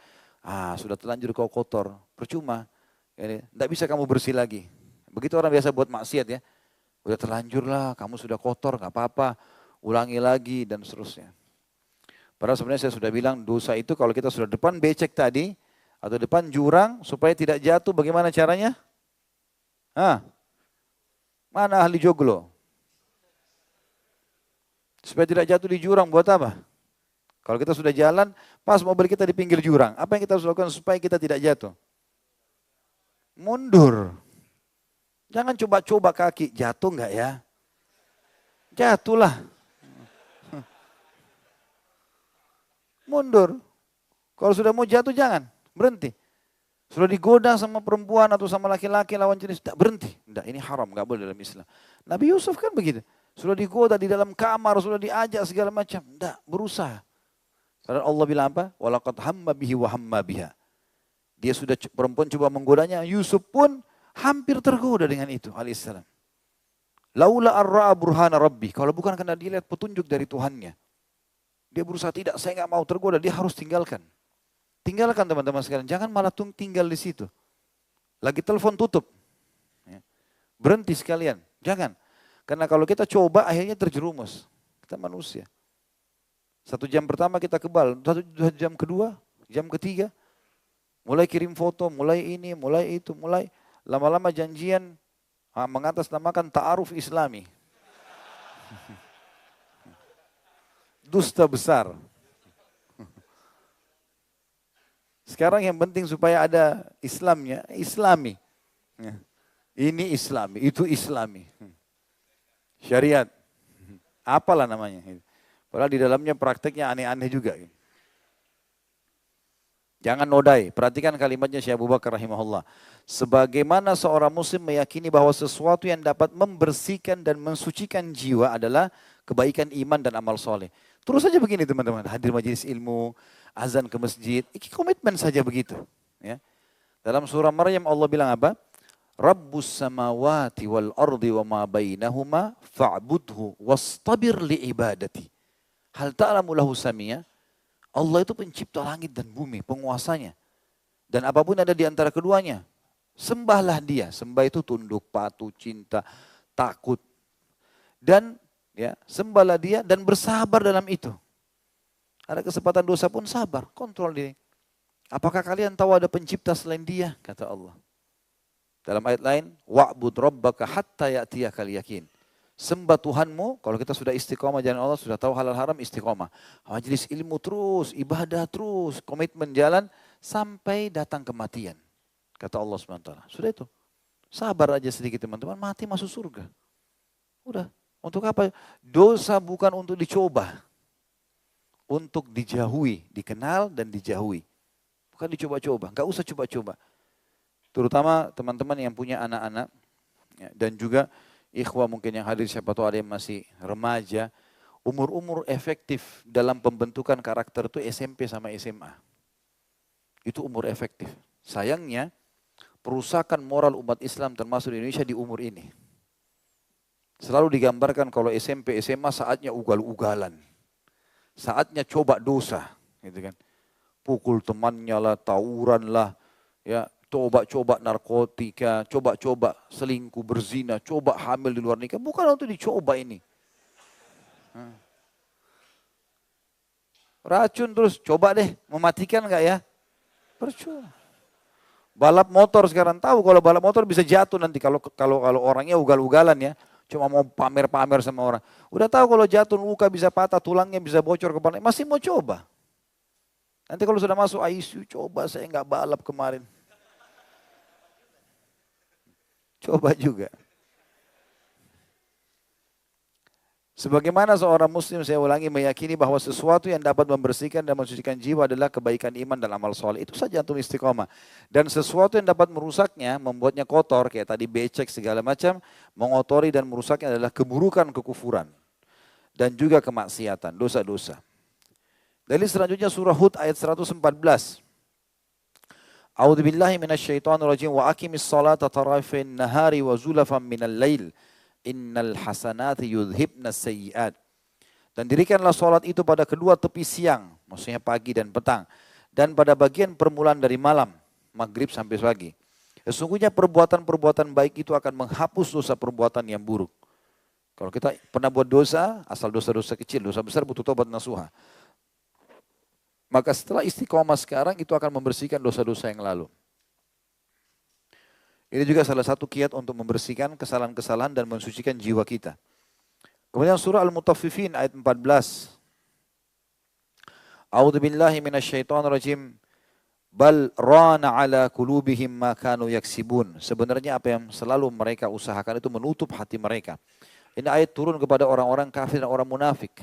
sudah terlanjur kau kotor, percuma. Tidak bisa kamu bersih lagi. Begitu orang biasa buat maksiat ya. Udah terlanjur lah, kamu sudah kotor, gak apa-apa. Ulangi lagi dan seterusnya. Padahal sebenarnya saya sudah bilang dosa itu kalau kita sudah depan becek tadi atau depan jurang supaya tidak jatuh bagaimana caranya? Mana ahli joglo? Supaya tidak jatuh di jurang buat apa? Kalau kita sudah jalan, pas mobil kita di pinggir jurang, apa yang kita harus lakukan supaya kita tidak jatuh? Mundur. Jangan coba-coba kaki, jatuh enggak ya? Jatuhlah. Mundur. Kalau sudah mau jatuh jangan, berhenti. Sudah digoda sama perempuan atau sama laki-laki lawan jenis, tidak berhenti. Tidak, ini haram, nggak boleh dalam Islam. Nabi Yusuf kan begitu. Sudah digoda di dalam kamar, sudah diajak segala macam. Tidak, berusaha. Karena Allah bilang apa? Walaqad hamma bihi wa hamma biha. Dia sudah, perempuan coba menggodanya, Yusuf pun hampir tergoda dengan itu, alaihissalam. Laula arra'a burhana rabbi. Kalau bukan karena dia lihat petunjuk dari Tuhannya. Dia berusaha tidak, saya nggak mau tergoda, dia harus tinggalkan. Tinggalkan teman-teman sekalian, jangan malah tinggal di situ. Lagi telepon tutup. Berhenti sekalian, jangan. Karena kalau kita coba akhirnya terjerumus. Kita manusia. 1 jam pertama kita kebal, 1 jam kedua, jam ketiga. Mulai kirim foto, mulai ini, mulai itu, mulai lama-lama janjian mengatasnamakan ta'aruf islami. Dusta besar. Sekarang yang penting supaya ada Islamnya, Islami. Ini Islami, itu Islami. Syariat. Apalah namanya. Padahal di dalamnya prakteknya aneh-aneh juga. Jangan nodai, perhatikan kalimatnya Syekh Abu Bakar rahimahullah. Sebagaimana seorang muslim meyakini bahwa sesuatu yang dapat membersihkan dan mensucikan jiwa adalah kebaikan iman dan amal soleh. Terus saja begini teman-teman, hadir majelis ilmu, azan ke masjid, komitmen saja begitu. Ya. Dalam surah Maryam Allah bilang apa? Rabbus samawati wal ardi wa ma bainahuma fa'budhu wastabir li ibadati. Hal ta'lamu lahu samia? Allah itu pencipta langit dan bumi, penguasanya. Dan apapun ada di antara keduanya, sembahlah dia. Sembah itu tunduk, patuh, cinta, takut. Dan ya, sembahlah dia dan bersabar dalam itu. Ada kesempatan dosa pun sabar, kontrol diri. Apakah kalian tahu ada pencipta selain dia? Kata Allah. Dalam ayat lain, wa'bud rabbaka hatta ya'tiyakal yakin. Sembah Tuhanmu, kalau kita sudah istiqomah jalan Allah, sudah tahu halal haram istiqomah. Majelis ilmu terus, ibadah terus, komitmen jalan sampai datang kematian. Kata Allah SWT. Sudah itu. Sabar aja sedikit teman-teman, mati masuk surga. Udah. Untuk apa? Dosa bukan untuk dicoba. untuk dijauhi, dikenal dan dijauhi. Bukan dicoba-coba, nggak usah coba-coba. Terutama teman-teman yang punya anak-anak, ya, dan juga ikhwah mungkin yang hadir, siapa tahu ada yang masih remaja, umur-umur efektif dalam pembentukan karakter itu SMP sama SMA. Itu umur efektif. Sayangnya, perusakan moral umat Islam termasuk di Indonesia di umur ini. Selalu digambarkan kalau SMP, SMA saatnya ugal-ugalan. Saatnya coba dosa, gitu kan. Pukul temannya lah, tawuran lah, ya, coba-coba narkotika, coba-coba selingkuh, berzina, coba hamil di luar nikah. Bukan untuk dicoba ini. Racun terus, coba deh, mematikan nggak ya? Percuma. Balap motor sekarang tahu kalau balap motor bisa jatuh nanti kalau orangnya ugal-ugalan ya. Cuma mau pamer-pamer sama orang. Udah tahu kalau jatuh luka bisa patah, tulangnya bisa bocor kepala. Masih mau coba. Nanti kalau sudah masuk ICU, coba saya nggak balap kemarin. Coba juga. Sebagaimana seorang muslim, saya ulangi, meyakini bahwa sesuatu yang dapat membersihkan dan mensucikan jiwa adalah kebaikan iman dan amal soleh. Itu saja antum istiqomah. Dan sesuatu yang dapat merusaknya, membuatnya kotor, kayak tadi becek segala macam, mengotori dan merusaknya adalah keburukan, kekufuran. Dan juga kemaksiatan, dosa-dosa. Dalil selanjutnya surah Hud ayat 114. A'udzu billahi minasyaitonir rajim wa aqimis salata tarafin nahari wa zulafan minal lail. Innal hasanati yudhibnas sayyiat. Dan dirikanlah sholat itu pada kedua tepi siang, maksudnya pagi dan petang. Dan pada bagian permulaan dari malam, maghrib sampai pagi. Sesungguhnya perbuatan-perbuatan baik itu akan menghapus dosa perbuatan yang buruk. Kalau kita pernah buat dosa, asal dosa-dosa kecil, dosa besar butuh tobat nasuha. Maka setelah istiqomah sekarang itu akan membersihkan dosa-dosa yang lalu. Ini juga salah satu kiat untuk membersihkan kesalahan-kesalahan dan mensucikan jiwa kita. Kemudian surah Al-Mutaffifin ayat 14. A'udzu billahi minasyaitonir rajim. Bal rana ala qulubihim ma kanu yaksibun. Sebenarnya apa yang selalu mereka usahakan itu menutup hati mereka. Ini ayat turun kepada orang-orang kafir dan orang munafik.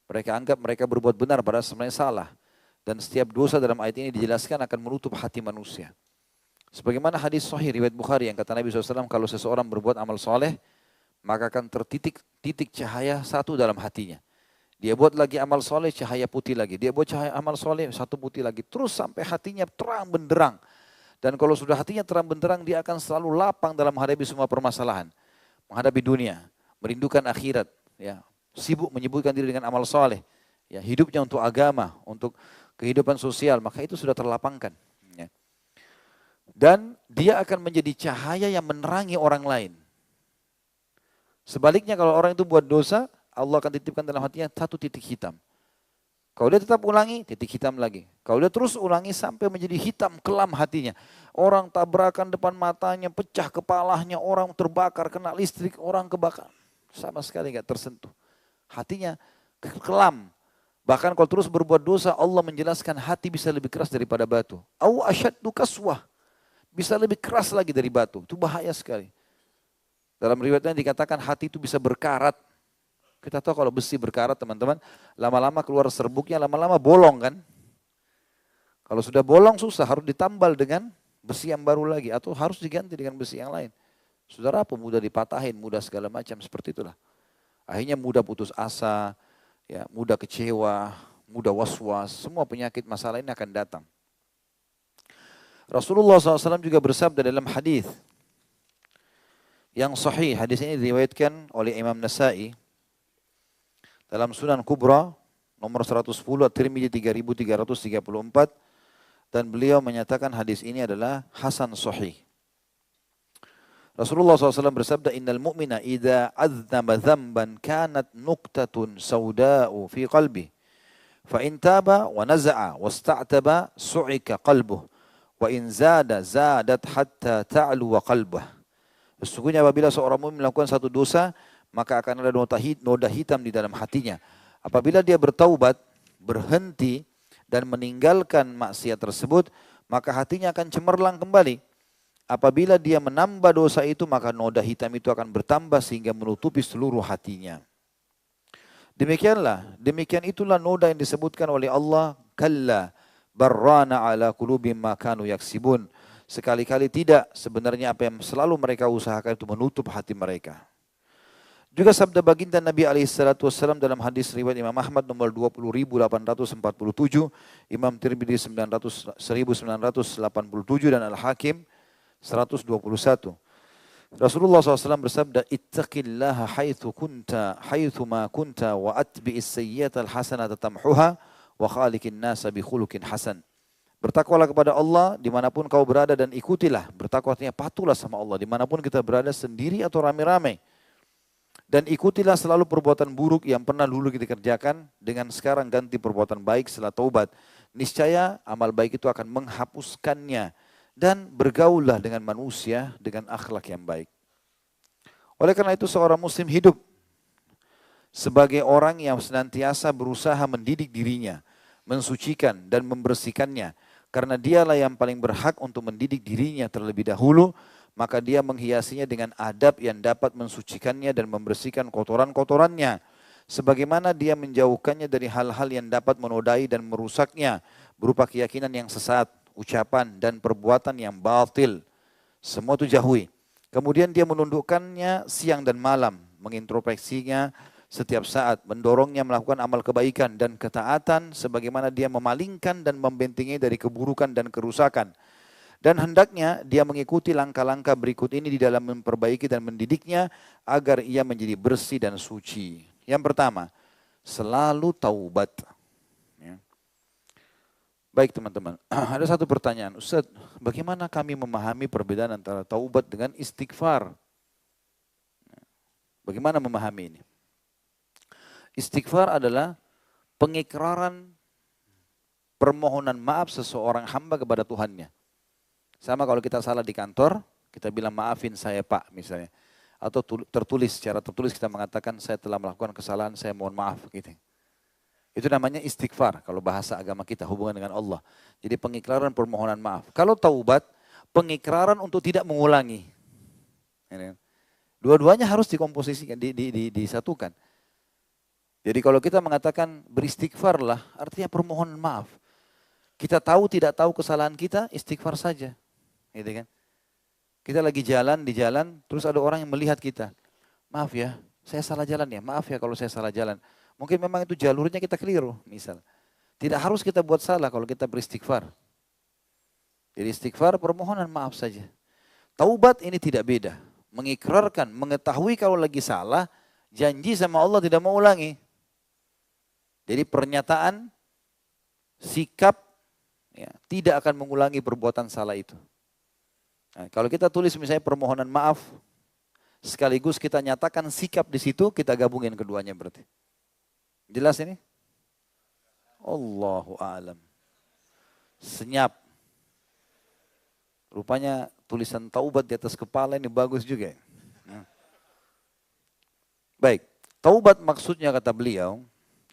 Mereka anggap mereka berbuat benar padahal sebenarnya salah. Dan setiap dosa dalam ayat ini dijelaskan akan menutup hati manusia. Sebagaimana hadis sahih riwayat Bukhari yang kata Nabi SAW, kalau seseorang berbuat amal soleh, maka akan tertitik cahaya satu dalam hatinya. Dia buat lagi amal soleh, cahaya putih lagi. Dia buat cahaya amal soleh, satu putih lagi. Terus sampai hatinya terang benderang. Dan kalau sudah hatinya terang benderang, dia akan selalu lapang dalam menghadapi semua permasalahan. Menghadapi dunia, merindukan akhirat. Ya, sibuk menyebutkan diri dengan amal soleh. Ya, hidupnya untuk agama, untuk kehidupan sosial, maka itu sudah terlapangkan. Dan dia akan menjadi cahaya yang menerangi orang lain. Sebaliknya kalau orang itu buat dosa, Allah akan titipkan dalam hatinya satu titik hitam. Kalau dia tetap ulangi, titik hitam lagi. Kalau dia terus ulangi sampai menjadi hitam kelam hatinya. Orang tabrakan depan matanya, pecah kepalanya, orang terbakar, kena listrik, orang kebakar. Sama sekali nggak tersentuh. Hatinya kelam. Bahkan kalau terus berbuat dosa, Allah menjelaskan hati bisa lebih keras daripada batu. Au asyaddu kaswah. Bisa lebih keras lagi dari batu. Itu bahaya sekali. Dalam riwayatnya dikatakan hati itu bisa berkarat. Kita tahu kalau besi berkarat teman-teman, lama-lama keluar serbuknya, lama-lama bolong kan. Kalau sudah bolong susah, harus ditambal dengan besi yang baru lagi. Atau harus diganti dengan besi yang lain. Sudah rapuh, mudah dipatahin, mudah segala macam, seperti itulah. Akhirnya mudah putus asa, ya, mudah kecewa, mudah was-was. Semua penyakit masalah ini akan datang. Rasulullah SAW juga bersabda dalam hadis yang sahih. Hadis ini diriwayatkan oleh Imam Nasa'i dalam Sunan Kubra nomor 110, At-Tirmidzi 3334, dan beliau menyatakan hadis ini adalah hasan sahih. Rasulullah SAW bersabda, Innal mu'mina idza aznaba dzamban kanat nuqtatun sawda'u fi qalbi fa in taba wa naza'a wasta'taba su'ika qalbuh wa in zada zadat hatta ta'lu wa qalbah. Sesungguhnya apabila seorang mukmin melakukan satu dosa, maka akan ada noda hitam di dalam hatinya. Apabila dia bertaubat, berhenti dan meninggalkan maksiat tersebut, maka hatinya akan cemerlang kembali. Apabila dia menambah dosa itu, maka noda hitam itu akan bertambah sehingga menutupi seluruh hatinya. Demikian itulah noda yang disebutkan oleh Allah, kalla barrana ala qulubihim ma kanu yaksibun. Sekali-kali tidak, sebenarnya apa yang selalu mereka usahakan itu menutup hati mereka. Juga sabda baginda Nabi SAW dalam hadis riwayat Imam Ahmad nomor 20.847, Imam Tirmidzi 1987 dan Al-Hakim 121. Rasulullah SAW bersabda, ittaqillaha haitsu ma kunta wa atbi'is sayyi'ata al-hasanata tamhuha wa khaliqin nasa bi khuluqin hasan. Bertakwalah kepada Allah dimanapun kau berada dan ikutilah. Bertakwa artinya patuhlah sama Allah dimanapun kita berada, sendiri atau rame-rame. Dan ikutilah selalu perbuatan buruk yang pernah dulu kita kerjakan, dengan sekarang ganti perbuatan baik setelah taubat. Niscaya amal baik itu akan menghapuskannya. Dan bergaullah dengan manusia dengan akhlak yang baik. Oleh karena itu seorang muslim hidup sebagai orang yang senantiasa berusaha mendidik dirinya, mensucikan dan membersihkannya. Karena dialah yang paling berhak untuk mendidik dirinya terlebih dahulu, maka dia menghiasinya dengan adab yang dapat mensucikannya dan membersihkan kotoran-kotorannya. Sebagaimana dia menjauhkannya dari hal-hal yang dapat menodai dan merusaknya, berupa keyakinan yang sesat, ucapan dan perbuatan yang batil. Semua itu jauhi. Kemudian dia menundukkannya siang dan malam, mengintrospeksinya setiap saat, mendorongnya melakukan amal kebaikan dan ketaatan sebagaimana dia memalingkan dan membentengi dari keburukan dan kerusakan. Dan hendaknya dia mengikuti langkah-langkah berikut ini di dalam memperbaiki dan mendidiknya agar ia menjadi bersih dan suci. Yang pertama, selalu taubat. Baik teman-teman, ada satu pertanyaan. Ustaz, bagaimana kami memahami perbedaan antara taubat dengan istighfar? Bagaimana memahami ini? Istighfar adalah pengikraran permohonan maaf seseorang hamba kepada Tuhannya. Sama kalau kita salah di kantor, kita bilang maafin saya Pak misalnya. Atau secara tertulis kita mengatakan saya telah melakukan kesalahan, saya mohon maaf gitu. Itu namanya istighfar kalau bahasa agama kita, hubungan dengan Allah. Jadi pengikraran permohonan maaf. Kalau taubat, pengikraran untuk tidak mengulangi. Dua-duanya harus dikomposisikan, disatukan. Jadi kalau kita mengatakan beristighfarlah, artinya permohonan maaf. Kita tahu tidak tahu kesalahan kita, istighfar saja. Gitu kan? Kita lagi jalan di jalan, terus ada orang yang melihat kita. Maaf ya, saya salah jalan ya. Maaf ya kalau saya salah jalan. Mungkin memang itu jalurnya kita keliru, misal. Tidak harus kita buat salah kalau kita beristighfar. Jadi istighfar permohonan maaf saja. Taubat ini tidak beda. Mengikrarkan, mengetahui kalau lagi salah, janji sama Allah tidak mau ulangi. Jadi pernyataan, sikap, ya, tidak akan mengulangi perbuatan salah itu. Nah, kalau kita tulis misalnya permohonan maaf, sekaligus kita nyatakan sikap di situ, kita gabungin keduanya berarti. Jelas ini? Allahu a'lam. Senyap. Rupanya tulisan taubat di atas kepala ini bagus juga. Baik, taubat maksudnya kata beliau,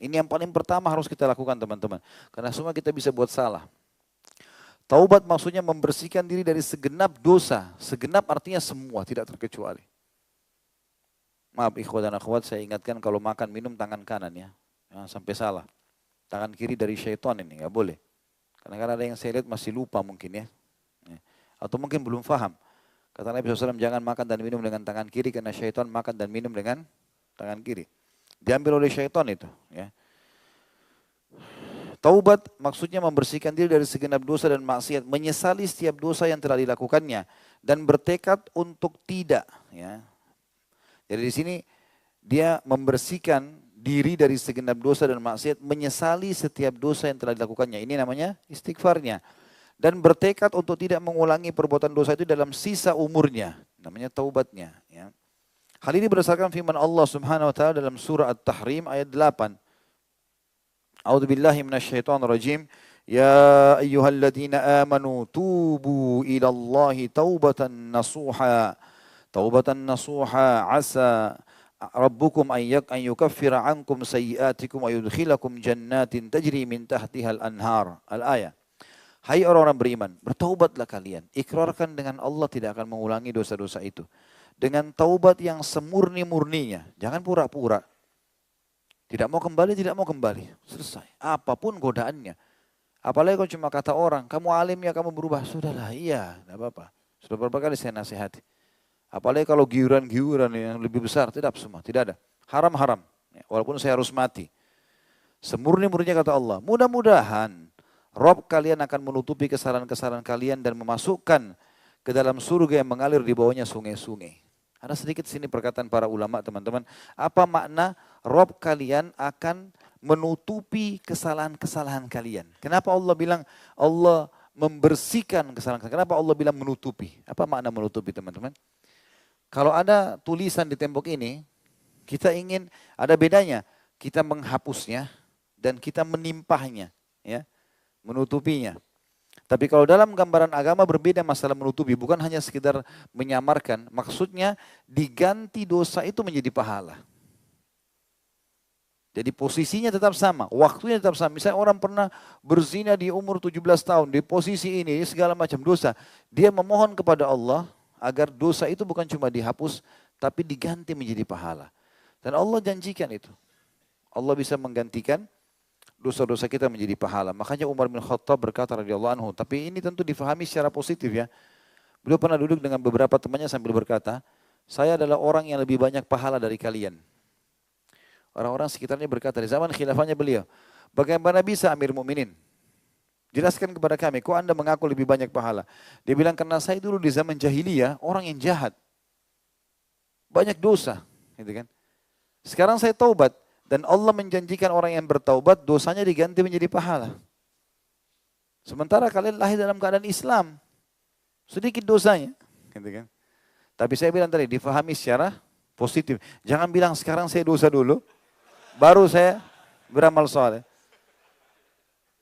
ini yang paling pertama harus kita lakukan teman-teman. Karena semua kita bisa buat salah. Taubat maksudnya membersihkan diri dari segenap dosa. Segenap artinya semua, tidak terkecuali. Maaf ikhwan dan akhwat, saya ingatkan kalau makan minum tangan kanan ya. Jangan sampai salah. Tangan kiri dari syaitan ini, nggak boleh. Karena ada yang saya lihat masih lupa mungkin ya. Atau mungkin belum faham. Kata Nabi SAW, jangan makan dan minum dengan tangan kiri karena syaitan makan dan minum dengan tangan kiri. Diambil oleh syaitan itu. Ya. Taubat maksudnya membersihkan diri dari segenap dosa dan maksiat. Menyesali setiap dosa yang telah dilakukannya. Dan bertekad untuk tidak. Ya. Jadi di sini dia membersihkan diri dari segenap dosa dan maksiat, menyesali setiap dosa yang telah dilakukannya. Ini namanya istighfarnya. Dan bertekad untuk tidak mengulangi perbuatan dosa itu dalam sisa umurnya. Namanya taubatnya. Ya. Hal ini berdasarkan firman Allah Subhanahu wa taala dalam surah At-Tahrim ayat 8. A'udzubillahi minasyaitonirrajim. Ya ayyuhalladzina amanu tubu ilallahi taubatan nasuha. Taubatan nasuha asa Rabbukum an yukaffira ankum sayyiatikum wa yudkhilakum jannatin tajri min tahtihal anhar. Al-ayah. Hai orang-orang beriman, bertaubatlah kalian. Ikrarkan dengan Allah tidak akan mengulangi dosa-dosa itu. Dengan taubat yang semurni-murninya. Jangan pura-pura. Tidak mau kembali, tidak mau kembali. Selesai. Apapun godaannya. Apalagi kalau cuma kata orang, kamu alim ya, kamu berubah. Sudahlah, iya, tidak apa-apa. Sudah berapa kali saya nasihati. Apalagi kalau giuran-giuran yang lebih besar, tidak semua, tidak ada. Haram-haram, ya, walaupun saya harus mati. Semurni-murninya kata Allah, mudah-mudahan Rob kalian akan menutupi kesalahan-kesalahan kalian dan memasukkan ke dalam surga yang mengalir di bawahnya sungai-sungai. Ada sedikit sini perkataan para ulama teman-teman. Apa makna Rob kalian akan menutupi kesalahan-kesalahan kalian? Kenapa Allah bilang Allah membersihkan kesalahan? Kenapa Allah bilang menutupi? Apa makna menutupi teman-teman? Kalau ada tulisan di tembok ini, kita ingin ada bedanya. Kita menghapusnya dan kita menimpahnya, ya, menutupinya. Tapi kalau dalam gambaran agama berbeda masalah menutupi, bukan hanya sekedar menyamarkan, maksudnya diganti dosa itu menjadi pahala. Jadi posisinya tetap sama, waktunya tetap sama. Misalnya orang pernah berzina di umur 17 tahun, di posisi ini segala macam dosa. Dia memohon kepada Allah agar dosa itu bukan cuma dihapus, tapi diganti menjadi pahala. Dan Allah janjikan itu. Allah bisa menggantikan dosa-dosa kita menjadi pahala. Makanya Umar bin Khattab berkata radhiyallahu anhu, tapi ini tentu difahami secara positif ya. Beliau pernah duduk dengan beberapa temannya sambil berkata, saya adalah orang yang lebih banyak pahala dari kalian. Orang-orang sekitarnya berkata, di zaman khilafahnya beliau, bagaimana bisa Amir Mu'minin? Jelaskan kepada kami, kok Anda mengaku lebih banyak pahala? Dia bilang, karena saya dulu di zaman jahiliyah, orang yang jahat. Banyak dosa. Gitu kan? Sekarang saya taubat. Dan Allah menjanjikan orang yang bertaubat, dosanya diganti menjadi pahala. Sementara kalian lahir dalam keadaan Islam. Sedikit dosanya. Gitu kan? Tapi saya bilang tadi, difahami secara positif. Jangan bilang sekarang saya dosa dulu, baru saya beramal soleh.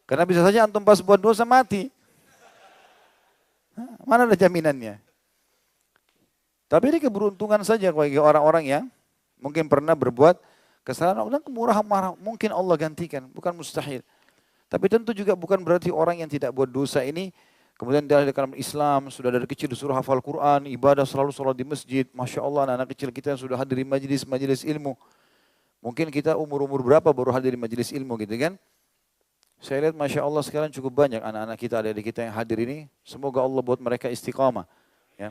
Karena bisa saja antum pas buat dosa mati. Mana ada jaminannya? Tapi ini keberuntungan saja bagi orang-orang yang mungkin pernah berbuat kesalahan, dan kemurahan marah mungkin Allah gantikan, bukan mustahil. Tapi tentu juga bukan berarti orang yang tidak buat dosa ini kemudian dia dalam Islam, sudah dari kecil disuruh hafal Quran, ibadah selalu sholat di masjid. Masya Allah anak-anak kecil kita yang sudah hadir di majelis ilmu. Mungkin kita umur-umur berapa baru hadir di majelis ilmu gitu kan. Saya lihat Masya Allah sekarang cukup banyak anak-anak kita, adik-adik kita yang hadir ini. Semoga Allah buat mereka istiqamah. Ya.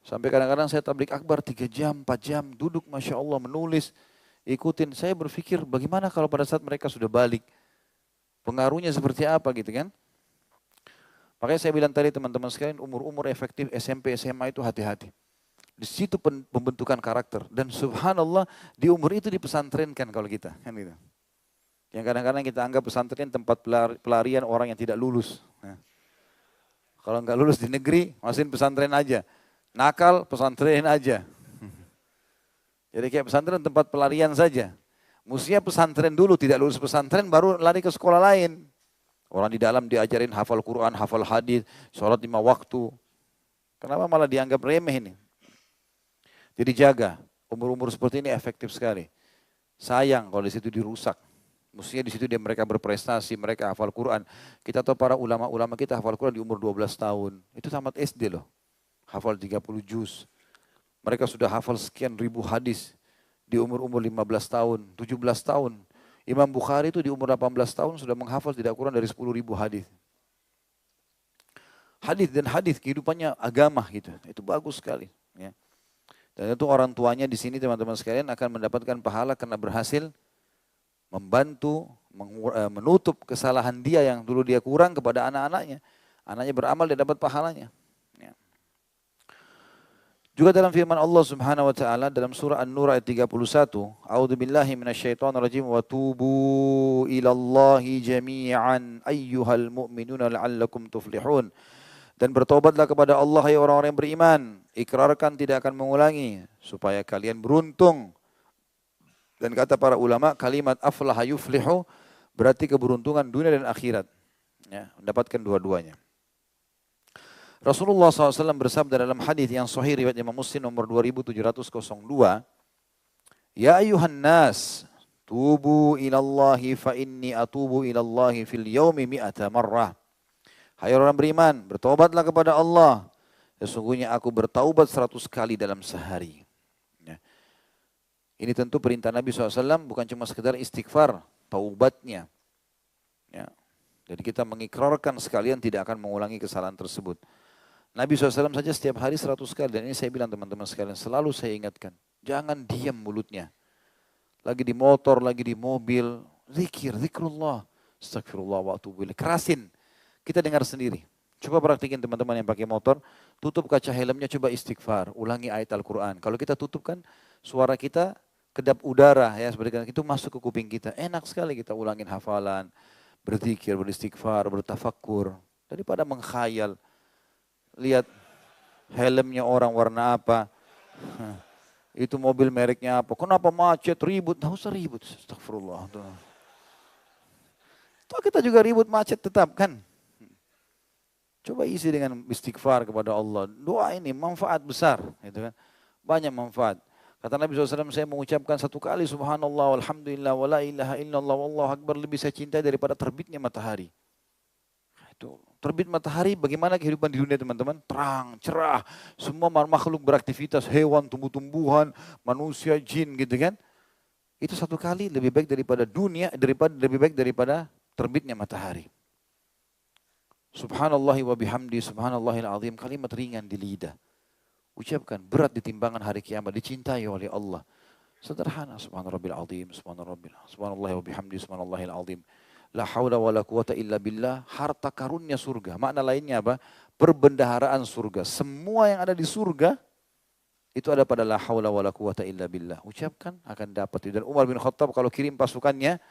Sampai kadang-kadang saya tablik akbar 3 jam, 4 jam, duduk Masya Allah menulis, ikutin. Saya berpikir bagaimana kalau pada saat mereka sudah balik, pengaruhnya seperti apa gitu kan. Makanya saya bilang tadi teman-teman sekalian, umur-umur efektif SMP, SMA itu hati-hati. Di situ pembentukan karakter. Dan subhanallah di umur itu dipesantrenkan kalau kita. Kan gitu. Yang kadang-kadang kita anggap pesantren tempat pelarian orang yang tidak lulus. Nah, kalau nggak lulus di negeri, masukin pesantren aja. Nakal, pesantren aja. Jadi kayak pesantren tempat pelarian saja. Mestinya pesantren dulu, tidak lulus pesantren baru lari ke sekolah lain. Orang di dalam diajarin hafal Quran, hafal hadis, sholat 5 waktu. Kenapa malah dianggap remeh ini? Jadi jaga, umur-umur seperti ini efektif sekali. Sayang kalau di situ dirusak. Mestinya di situ dia mereka berprestasi, mereka hafal Quran. Kita tahu para ulama-ulama kita hafal Quran di umur 12 tahun. Itu tamat SD loh. Hafal 30 juz. Mereka sudah hafal sekian ribu hadis di umur-umur 15 tahun, 17 tahun. Imam Bukhari itu di umur 18 tahun sudah menghafal tidak kurang dari 10.000 hadis. Hadis dan hadis kehidupannya agama gitu. Itu bagus sekali. Ya. Dan itu orang tuanya di sini teman-teman sekalian akan mendapatkan pahala karena berhasil membantu menutup kesalahan dia yang dulu dia kurang kepada anak-anaknya. Anaknya beramal dia dapat pahalanya. Ya. Juga dalam firman Allah Subhanahu wa taala dalam surah An-Nur ayat 31, A'udzubillahi minasyaitonirrajim wa tubu ilallahi jami'an ayyuhal mu'minuna la'allakum tuflihun. Dan bertobatlah kepada Allah hai orang-orang yang beriman, ikrarkan tidak akan mengulangi supaya kalian beruntung. Dan kata para ulama kalimat aflaha yuflihu berarti keberuntungan dunia dan akhirat. Ya, mendapatkan dua-duanya. Rasulullah SAW bersabda dalam hadis yang sahih riwayat Imam Muslim nomor 2702, Ya ayuhan nas, tubu ilallahi fa inni atubu ilallahi fil yaumi mi'ata marrah. Hai orang beriman, bertobatlah kepada Allah. Sesungguhnya aku bertaubat 100 kali dalam sehari. Ya. Ini tentu perintah Nabi SAW bukan cuma sekedar istighfar, taubatnya. Ya. Jadi kita mengikrarkan sekalian tidak akan mengulangi kesalahan tersebut. Nabi SAW saja setiap hari 100 kali. Dan ini saya bilang teman-teman sekalian, selalu saya ingatkan. Jangan diam mulutnya. Lagi di motor, lagi di mobil, zikrullah. Astagfirullah wa atubu ilaih. Kerasin. Kita dengar sendiri. Coba praktikin teman-teman yang pakai motor, tutup kaca helmnya, coba istighfar, ulangi ayat Al-Quran. Kalau kita tutup kan suara kita kedap udara ya, seperti itu masuk ke kuping kita. Enak sekali kita ulangin hafalan, berzikir, beristighfar, bertafakkur. Daripada mengkhayal, lihat helmnya orang warna apa, itu mobil mereknya apa, kenapa macet, ribut, nggak usah ribut, astagfirullah. Toh kita juga ribut macet tetap kan. Coba isi dengan istighfar kepada Allah. Doa ini manfaat besar, gitu kan? Banyak manfaat. Kata Nabi SAW, saya mengucapkan 1 kali subhanallah, alhamdulillah, wa la ilaha illallah, wallahu akbar, lebih saya cintai daripada terbitnya matahari. Itu terbit matahari, bagaimana kehidupan di dunia teman-teman? Terang, cerah, semua makhluk beraktivitas, hewan, tumbuh-tumbuhan, manusia, jin, gitu kan? Itu 1 kali lebih baik daripada dunia, lebih baik daripada terbitnya matahari. Subhanallahi wa bihamdi, subhanallahil azim, kalimat ringan di lidah. Ucapkan, berat di timbangan hari kiamat, dicintai oleh Allah. Sederhana, subhanarabbil azim, subhanallahi wa bihamdi, subhanallahil azim. La haula wa la quwata illa billah, harta karunnya surga. Makna lainnya apa? Perbendaharaan surga. Semua yang ada di surga, itu ada pada la haula wa la quwata illa billah. Ucapkan, akan dapat. Dan Umar bin Khattab kalau kirim pasukannya,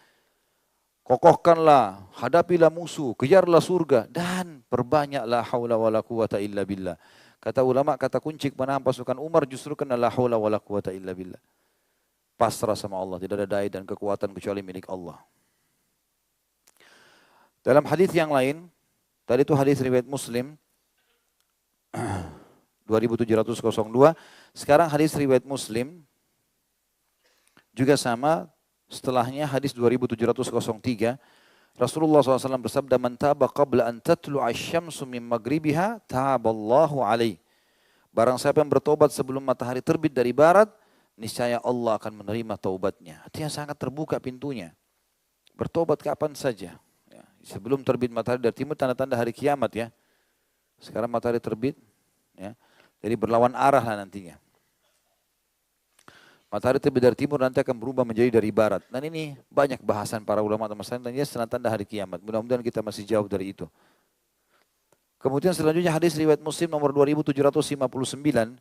kokohkanlah, hadapilah musuh, kejarlah surga, dan perbanyak la haula wa la quwata illa billah. Kata ulama, kata kunci kemenangan pasukan Umar justru kena la haula wa la quwata illa billah. Pasrah sama Allah, tidak ada daya dan kekuatan kecuali milik Allah. Dalam hadis yang lain, tadi itu hadis riwayat Muslim 2702, sekarang hadis riwayat Muslim juga sama. Setelahnya hadis 2703, Rasulullah SAW bersabda, "Man taba qabla an tatlu'a asy-syamsu min maghribiha, taballahu alaih." Barang siapa yang bertobat sebelum matahari terbit dari barat, niscaya Allah akan menerima taubatnya. Artinya sangat terbuka pintunya. Bertobat kapan saja. Ya, sebelum terbit matahari dari timur, tanda-tanda hari kiamat ya. Sekarang matahari terbit, ya. Jadi berlawan arah lah nantinya. Matahari terbit dari timur nanti akan berubah menjadi dari barat. Dan ini banyak bahasan para ulama atau masalah tentang tanda-tanda hari kiamat. Mudah-mudahan kita masih jauh dari itu. Kemudian selanjutnya hadis riwayat Muslim nomor 2759.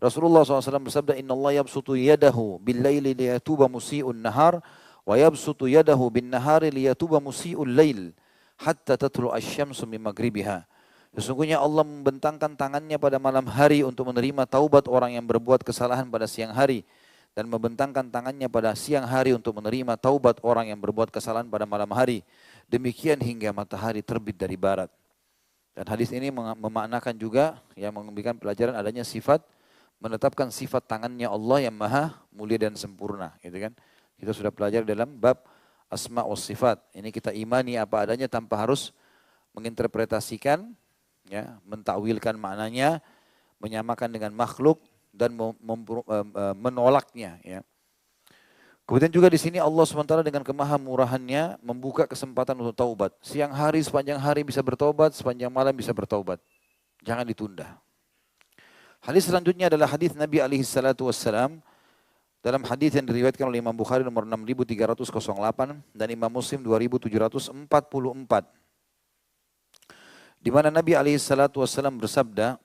Rasulullah SAW bersabda, "Inna Allah yabsutu yadahu bil-laili liyatuba musi'un nahar, wa yabsutu yadahu bin-nahari liyatuba musi'ul lail, hatta tatlu asy-syamsu min maghribiha." Sesungguhnya Allah membentangkan tangannya pada malam hari untuk menerima taubat orang yang berbuat kesalahan pada siang hari, dan membentangkan tangannya pada siang hari untuk menerima taubat orang yang berbuat kesalahan pada malam hari. Demikian hingga matahari terbit dari barat. Dan hadis ini memaknakan juga yang memberikan pelajaran adanya sifat, menetapkan sifat tangannya Allah yang maha mulia dan sempurna. Gitu kan? Kita sudah pelajari dalam bab asma wa sifat. Ini kita imani apa adanya tanpa harus menginterpretasikan, ya, mentakwilkan maknanya, menyamakan dengan makhluk, dan menolaknya. Ya. Kemudian juga di sini Allah SWT dengan kemahamurahannya membuka kesempatan untuk taubat. Siang hari, sepanjang hari bisa bertaubat, sepanjang malam bisa bertaubat. Jangan ditunda. Hadis selanjutnya adalah hadis Nabi SAW dalam hadis yang diriwayatkan oleh Imam Bukhari nomor 6308 dan Imam Muslim 2744. Di mana Nabi SAW bersabda,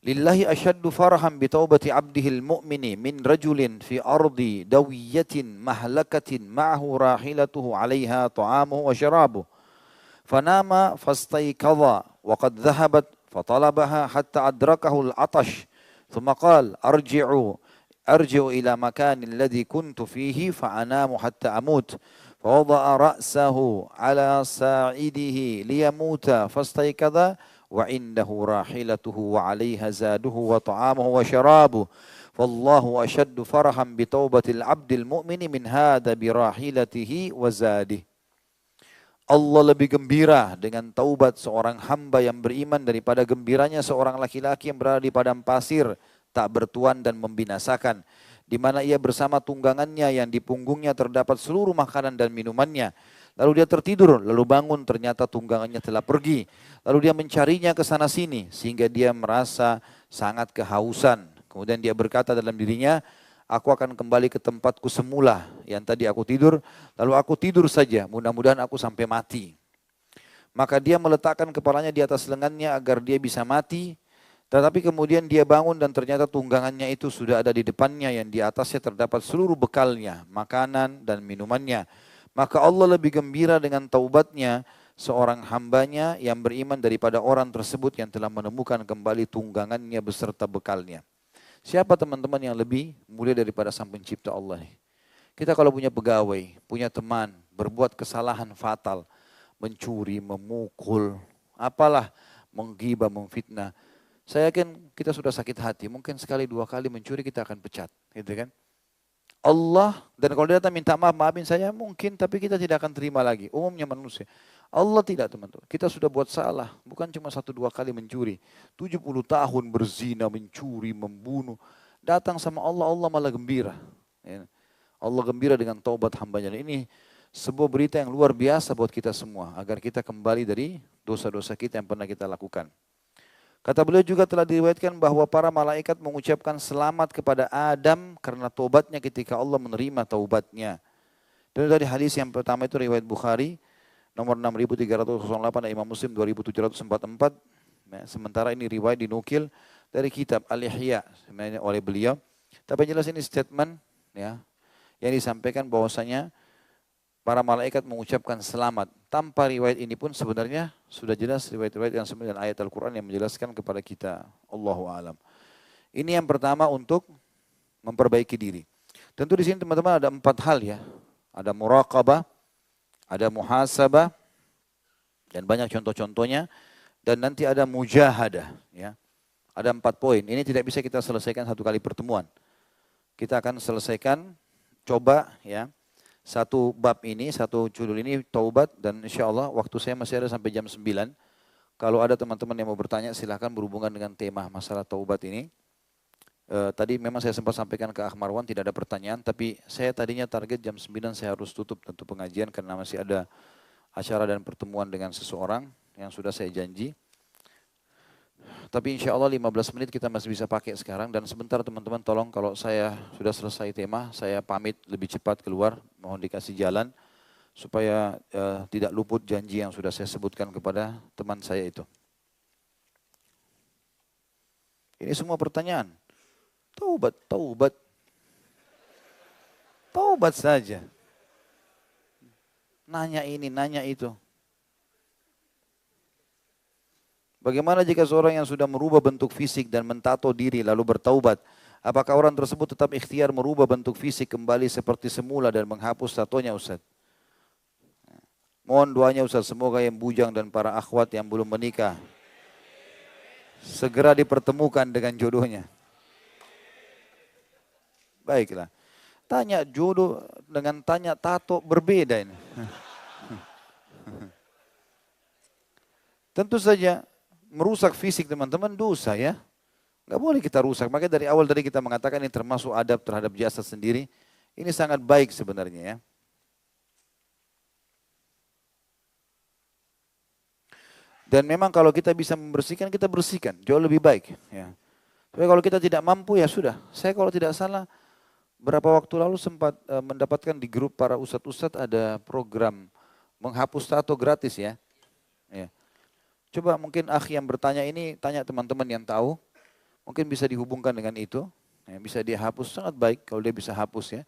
"Lillahi asyaddu farhan bi taubati 'abdihi al-mu'mini min rajulin fi ardi dawiyatin mahlakatin ma'ahu rahilatuhu 'alayha ta'amuhu wa syarabuhu. Fanama fastayqadha wa qad dhahabat fatalabaha hatta adrakahu al-'atash. Thumma qala arji'u ila makani alladhi kuntu fihi fa'anamu hatta amut. Fawada'a ra'sahu 'ala sa'idihi liyamuta fastayqadha wa indahu rahilatuhu wa 'alaiha zaduhu wa ta'amuhu wa syarabuhu. Wallahu asyaddu farahan bi taubatil 'abdil mu'mini min hadha bi rahilatihi wa zadih." Allah lebih gembira dengan taubat seorang hamba yang beriman daripada gembiranya seorang laki-laki yang berada di padang pasir tak bertuan dan membinasakan, di mana ia bersama tunggangannya yang di punggungnya terdapat seluruh makanan dan minumannya. Lalu dia tertidur, lalu bangun, ternyata tunggangannya telah pergi. Lalu dia mencarinya ke sana sini, sehingga dia merasa sangat kehausan. Kemudian dia berkata dalam dirinya, aku akan kembali ke tempatku semula yang tadi aku tidur, lalu aku tidur saja, mudah-mudahan aku sampai mati. Maka dia meletakkan kepalanya di atas lengannya agar dia bisa mati. Tetapi kemudian dia bangun dan ternyata tunggangannya itu sudah ada di depannya yang di atasnya terdapat seluruh bekalnya, makanan dan minumannya. Maka Allah lebih gembira dengan taubatnya seorang hambanya yang beriman daripada orang tersebut yang telah menemukan kembali tunggangannya beserta bekalnya. Siapa teman-teman yang lebih mulia daripada Sang Pencipta Allah? Kita kalau punya pegawai, punya teman, berbuat kesalahan fatal, mencuri, memukul, apalah, menggibah, memfitnah. Saya yakin kita sudah sakit hati, mungkin sekali dua kali mencuri kita akan pecat, gitu kan? Allah, dan kalau dia datang minta maaf, maafin saya mungkin, tapi kita tidak akan terima lagi. Umumnya manusia. Allah tidak teman-teman. Kita sudah buat salah, bukan cuma satu dua kali mencuri. 70 tahun berzina, mencuri, membunuh. Datang sama Allah, Allah malah gembira. Ya. Allah gembira dengan taubat hambanya. Ini sebuah berita yang luar biasa buat kita semua. Agar kita kembali dari dosa-dosa kita yang pernah kita lakukan. Kata beliau juga telah diriwayatkan bahwa para malaikat mengucapkan selamat kepada Adam karena taubatnya ketika Allah menerima taubatnya. Dan dari hadis yang pertama itu riwayat Bukhari nomor 6308 dan Imam Muslim 2744. Sementara ini riwayat dinukil dari kitab Al-Ihya sebenarnya oleh beliau. Tapi jelas ini statement ya yang disampaikan bahwasanya para malaikat mengucapkan selamat. Tanpa riwayat ini pun sebenarnya sudah jelas riwayat-riwayat yang sebenarnya ayat Al-Quran yang menjelaskan kepada kita. Allahu a'lam. Ini yang pertama untuk memperbaiki diri. Tentu di sini teman-teman ada 4 hal ya. Ada muraqabah, ada muhasabah, dan banyak contoh-contohnya. Dan nanti ada mujahadah. Ya. Ada 4 poin. Ini tidak bisa kita selesaikan satu kali pertemuan. Kita akan selesaikan, coba ya. Satu bab ini, satu judul ini taubat dan insya Allah waktu saya masih ada sampai jam 9. Kalau ada teman-teman yang mau bertanya silahkan berhubungan dengan tema masalah taubat ini. Tadi memang saya sempat sampaikan ke Akh Marwan tidak ada pertanyaan, tapi saya tadinya target jam 9 saya harus tutup tentu pengajian karena masih ada acara dan pertemuan dengan seseorang yang sudah saya janji. Tapi insya Allah 15 menit kita masih bisa pakai sekarang. Dan sebentar teman-teman tolong kalau saya sudah selesai tema, saya pamit lebih cepat keluar. Mohon dikasih jalan supaya tidak luput janji yang sudah saya sebutkan kepada teman saya itu. Ini semua pertanyaan. Taubat, taubat. Taubat saja. Nanya ini, nanya itu. Bagaimana jika seorang yang sudah merubah bentuk fisik dan mentato diri lalu bertaubat? Apakah orang tersebut tetap ikhtiar merubah bentuk fisik kembali seperti semula dan menghapus tatonya Ustaz? Mohon doanya Ustaz, semoga yang bujang dan para akhwat yang belum menikah segera dipertemukan dengan jodohnya. Baiklah. Tanya jodoh dengan tanya tato berbeda ini. Tentu saja merusak fisik teman-teman dosa ya. Nggak boleh kita rusak. Makanya dari awal tadi kita mengatakan ini termasuk adab terhadap jasad sendiri. Ini sangat baik sebenarnya ya. Dan memang kalau kita bisa membersihkan, kita bersihkan. Jauh lebih baik. Ya. Tapi kalau kita tidak mampu ya sudah. Saya kalau tidak salah, berapa waktu lalu sempat mendapatkan di grup para ustadz-ustadz ada program menghapus tato gratis ya. Ya. Coba mungkin akhi yang bertanya ini, tanya teman-teman yang tahu. Mungkin bisa dihubungkan dengan itu. Ya, bisa dia hapus, sangat baik kalau dia bisa hapus ya.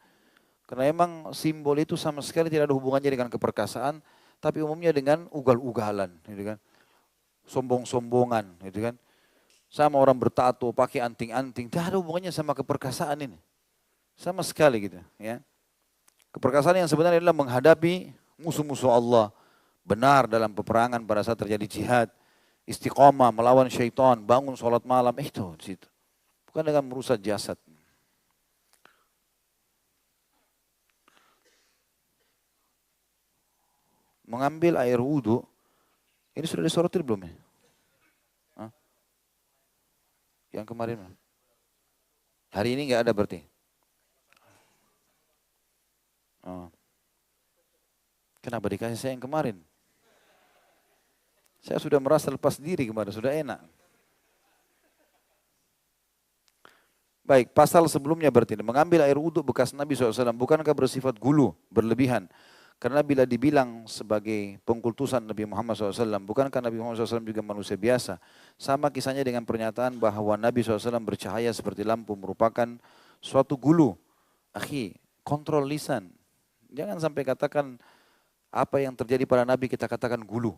Karena emang simbol itu sama sekali tidak ada hubungannya dengan keperkasaan. Tapi umumnya dengan ugal-ugalan. Gitu kan. Sombong-sombongan. Gitu kan. Sama orang bertato, pakai anting-anting. Tidak ada hubungannya sama keperkasaan ini. Sama sekali gitu. Ya. Keperkasaan yang sebenarnya adalah menghadapi musuh-musuh Allah. Benar dalam peperangan pada saat terjadi jihad. Istiqomah, melawan syaitan, bangun sholat malam. Itu di situ. Bukan dengan merusak jasad. Mengambil air wudhu. Ini sudah disortir belum ya? Hah? Yang kemarin. Hari ini nggak ada berarti? Oh. Kenapa dikasih saya yang kemarin? Saya sudah merasa lepas diri kemarin, sudah enak. Baik, pasal sebelumnya berarti mengambil air wudhu bekas Nabi SAW bukankah bersifat gulu, berlebihan? Karena bila dibilang sebagai pengkultusan Nabi Muhammad SAW, bukankah Nabi Muhammad SAW juga manusia biasa? Sama kisahnya dengan pernyataan bahwa Nabi SAW bercahaya seperti lampu merupakan suatu gulu. Akhi, kontrol lisan. Jangan sampai katakan apa yang terjadi pada Nabi kita katakan gulu.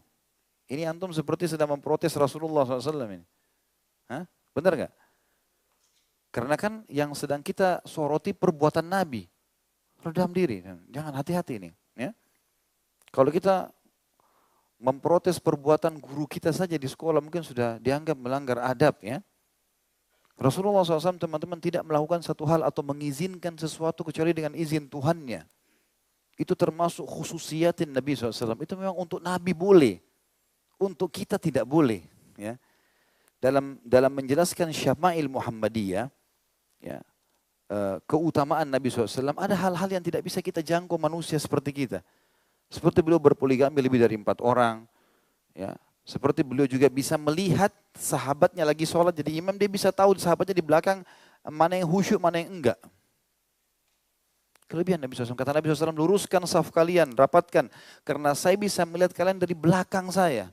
Ini antum seperti sedang memprotes Rasulullah SAW ini. Hah? Benar nggak? Karena kan yang sedang kita soroti perbuatan Nabi. Redam diri, jangan hati-hati ini. Ya. Kalau kita memprotes perbuatan guru kita saja di sekolah mungkin sudah dianggap melanggar adab ya. Rasulullah SAW teman-teman tidak melakukan satu hal atau mengizinkan sesuatu kecuali dengan izin Tuhannya. Itu termasuk khususiatin Nabi SAW. Itu memang untuk Nabi boleh. Untuk kita tidak boleh. Ya. Dalam menjelaskan Syama'il Muhammadiyah, ya, keutamaan Nabi SAW, ada hal-hal yang tidak bisa kita jangkau manusia seperti kita. Seperti beliau berpoligami lebih dari 4 orang. Ya. Seperti beliau juga bisa melihat sahabatnya lagi sholat, jadi imam dia bisa tahu sahabatnya di belakang mana yang khusyuk, mana yang enggak. Kelebihan Nabi SAW. Kata Nabi SAW, luruskan saf kalian, rapatkan. Karena saya bisa melihat kalian dari belakang saya.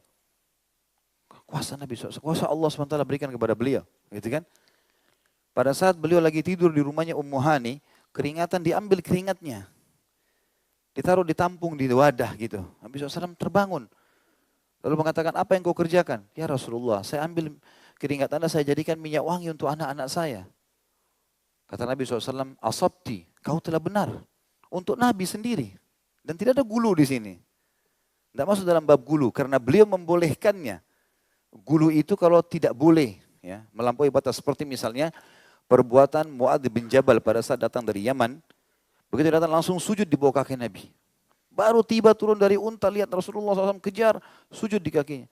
Kuasa Nabi SAW, kuasa Allah SWT berikan kepada beliau. Gitu kan? Pada saat beliau lagi tidur di rumahnya Ummu Hani, keringatan diambil keringatnya. Ditaruh ditampung di wadah gitu. Nabi SAW terbangun. Lalu mengatakan, apa yang kau kerjakan? Ya Rasulullah, saya ambil keringat Anda, saya jadikan minyak wangi untuk anak-anak saya. Kata Nabi SAW, asabti, kau telah benar. Untuk Nabi sendiri. Dan tidak ada gulu di sini. Tidak masuk dalam bab gulu, karena beliau membolehkannya. Gulu itu kalau tidak boleh, ya, melampaui batas. Seperti misalnya, perbuatan Mu'adz bin Jabal pada saat datang dari Yaman. Begitu datang langsung sujud di bawah kaki Nabi. Baru tiba turun dari unta, lihat Rasulullah SAW kejar, sujud di kakinya.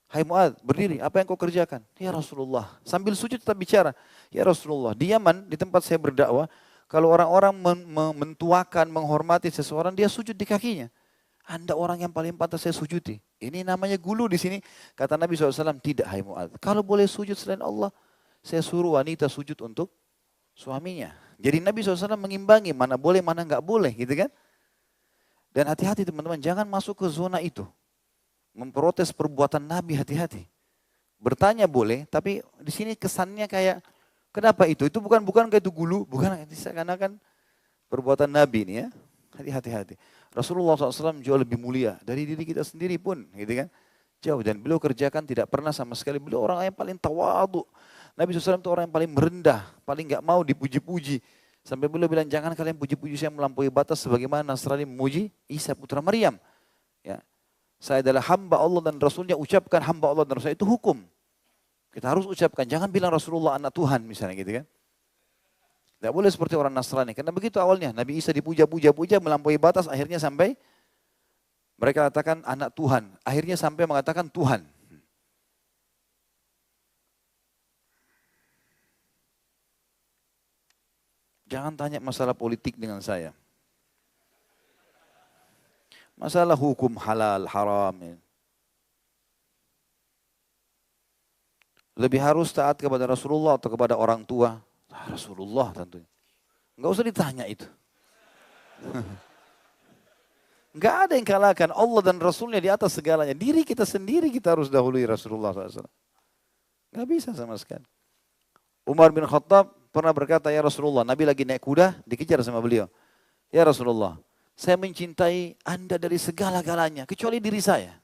Hai Mu'adz, berdiri, apa yang kau kerjakan? Ya Rasulullah, sambil sujud tetap bicara. Ya Rasulullah, di Yaman, di tempat saya berdakwah, kalau orang-orang mentuakan, menghormati seseorang, dia sujud di kakinya. Anda orang yang paling pantas saya sujudi. Ini namanya gulu di sini. Kata Nabi SAW, tidak hai Mu'adz. Kalau boleh sujud selain Allah, saya suruh wanita sujud untuk suaminya. Jadi Nabi SAW mengimbangi mana boleh, mana enggak boleh gitu kan. Dan hati-hati teman-teman, jangan masuk ke zona itu. Memprotes perbuatan Nabi, hati-hati. Bertanya boleh, tapi di sini kesannya kayak, kenapa itu? Itu bukan kayak itu gulu, bukan seakan-akan perbuatan Nabi ini ya. Hati-hati. Rasulullah SAW jauh lebih mulia dari diri kita sendiri pun, gitu kan? Jauh, dan beliau kerjakan tidak pernah sama sekali. Beliau orang yang paling tawadu. Nabi SAW itu orang yang paling merendah, paling nggak mau dipuji-puji. Sampai beliau bilang, jangan kalian puji-puji saya melampaui batas sebagaimana Nasrani memuji Isa putra Maryam. Ya. Saya adalah hamba Allah dan Rasulnya, ucapkan hamba Allah dan Rasulnya, itu hukum. Kita harus ucapkan, jangan bilang Rasulullah anak Tuhan misalnya gitu kan. Tidak boleh seperti orang Nasrani. Karena begitu awalnya. Nabi Isa dipuja-puja, melampaui batas. Akhirnya sampai mereka katakan anak Tuhan. Akhirnya sampai mengatakan Tuhan. Jangan tanya masalah politik dengan saya. Masalah hukum halal, haram. Lebih harus taat kepada Rasulullah atau kepada orang tua. Rasulullah tentunya. Enggak usah ditanya itu. Enggak ada yang kalahkan Allah dan Rasulnya di atas segalanya. Diri kita sendiri kita harus dahului Rasulullah SAW. Enggak bisa sama sekali. Umar bin Khattab pernah berkata, ya Rasulullah, Nabi lagi naik kuda, dikejar sama beliau. Ya Rasulullah, saya mencintai Anda dari segala-galanya, kecuali diri saya.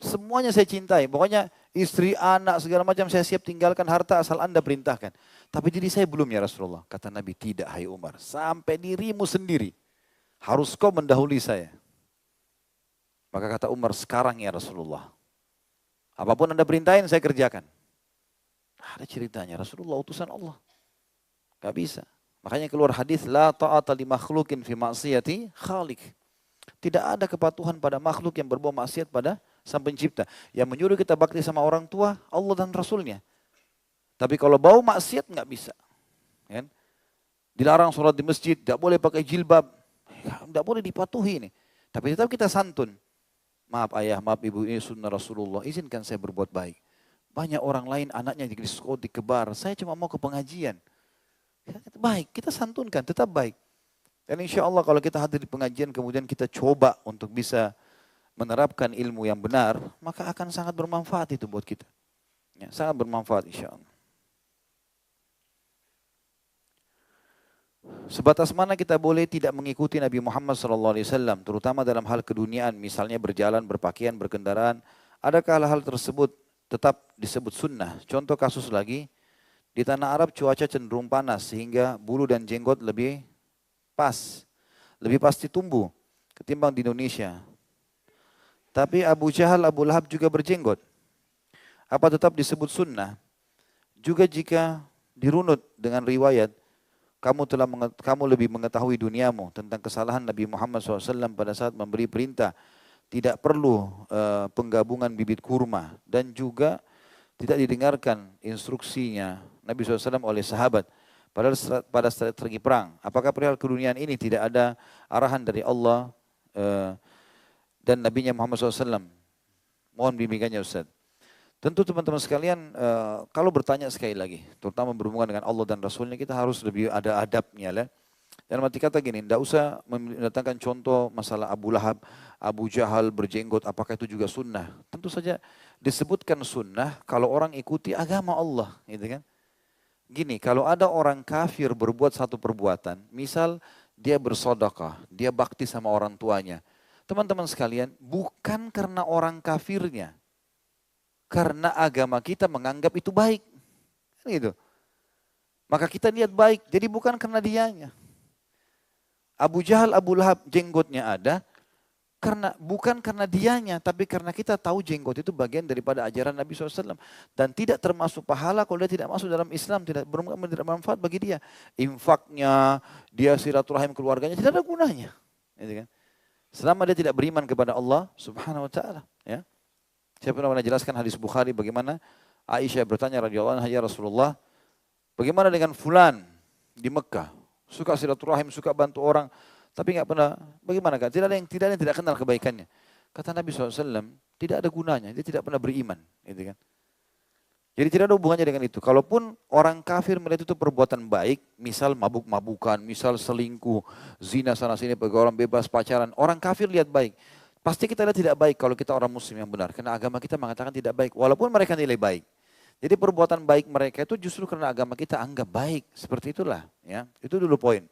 Semuanya saya cintai, pokoknya istri, anak, segala macam saya siap tinggalkan harta asal Anda perintahkan. Tapi diri saya belum ya Rasulullah. Kata Nabi, tidak hai Umar, sampai dirimu sendiri. Harus kau mendahului saya. Maka kata Umar, sekarang ya Rasulullah. Apapun Anda perintahin saya kerjakan. Ada ceritanya, Rasulullah utusan Allah. Gak bisa. Makanya keluar hadis, la ta'ata li makhlukin fi ma'siyati khalik. Tidak ada kepatuhan pada makhluk yang berbuat maksiat pada Sang Pencipta. Yang menyuruh kita bakti sama orang tua, Allah dan Rasulnya. Tapi kalau bau maksiat nggak bisa. kan? Dilarang sholat di masjid, tidak boleh pakai jilbab, tidak boleh dipatuhi ini. Tapi tetap kita santun. Maaf ayah, maaf ibu, ini sunnah Rasulullah, izinkan saya berbuat baik. Banyak orang lain anaknya di diskot, dikebar, saya cuma mau ke pengajian. Baik, kita santunkan, tetap baik. Dan insya Allah kalau kita hadir di pengajian, kemudian kita coba untuk bisa menerapkan ilmu yang benar, maka akan sangat bermanfaat itu buat kita. Ya, sangat bermanfaat insya Allah. Sebatas mana kita boleh tidak mengikuti Nabi Muhammad SAW, terutama dalam hal keduniaan, misalnya berjalan, berpakaian, berkendaraan. Adakah hal-hal tersebut tetap disebut sunnah? Contoh kasus lagi, di tanah Arab cuaca cenderung panas sehingga bulu dan jenggot lebih lebih pasti tumbuh ketimbang di Indonesia. Tapi Abu Jahal, Abu Lahab juga berjenggot. Apa tetap disebut sunnah? Juga jika dirunut dengan riwayat, kamu lebih mengetahui duniamu tentang kesalahan Nabi Muhammad SAW pada saat memberi perintah tidak perlu penggabungan bibit kurma dan juga tidak didengarkan instruksinya Nabi SAW oleh sahabat padahal pada strategi perang. Apakah perihal keduniaan ini tidak ada arahan dari Allah dan Nabi Muhammad SAW? Mohon bimbingannya Ustaz. Tentu teman-teman sekalian, kalau bertanya sekali lagi, terutama berhubungan dengan Allah dan Rasulnya, kita harus lebih ada adabnya lah. Dan arti kata gini, tidak usah mendatangkan contoh masalah Abu Lahab, Abu Jahal berjenggot, apakah itu juga sunnah? Tentu saja disebutkan sunnah kalau orang ikuti agama Allah, gitu kan? Gini, kalau ada orang kafir berbuat satu perbuatan, misal dia bersedekah, dia bakti sama orang tuanya. Teman-teman sekalian, bukan karena orang kafirnya, karena agama kita menganggap itu baik. Gitu. Maka kita lihat baik, jadi bukan karena dianya. Abu Jahal, Abu Lahab jenggotnya ada, bukan karena dianya, tapi karena kita tahu jenggot itu bagian daripada ajaran Nabi SAW. Dan tidak termasuk pahala kalau dia tidak masuk dalam Islam, tidak bermanfaat bagi dia. Infaknya, dia silaturahim keluarganya, tidak ada gunanya. Gitu kan? Selama dia tidak beriman kepada Allah Subhanahu Wa Taala. Ya. Saya pernah jelaskan hadis Bukhari bagaimana Aisyah bertanya radhiyallahu anha, ya Rasulullah, bagaimana dengan fulan di Mekah? Suka silaturahim, suka bantu orang, tapi enggak pernah, bagaimana kan? Tidak ada yang tidak kenal kebaikannya. Kata Nabi SAW, tidak ada gunanya, dia tidak pernah beriman. Gitu kan? Jadi tidak ada hubungannya dengan itu. Kalaupun orang kafir melihat itu perbuatan baik, misal mabuk-mabukan, misal selingkuh, zina sana-sini, bagi orang bebas pacaran, orang kafir lihat baik. Pasti kita lihat tidak baik kalau kita orang muslim yang benar. Karena agama kita mengatakan tidak baik. Walaupun mereka nilai baik. Jadi perbuatan baik mereka itu justru karena agama kita anggap baik. Seperti itulah. Ya. Itu dulu poin.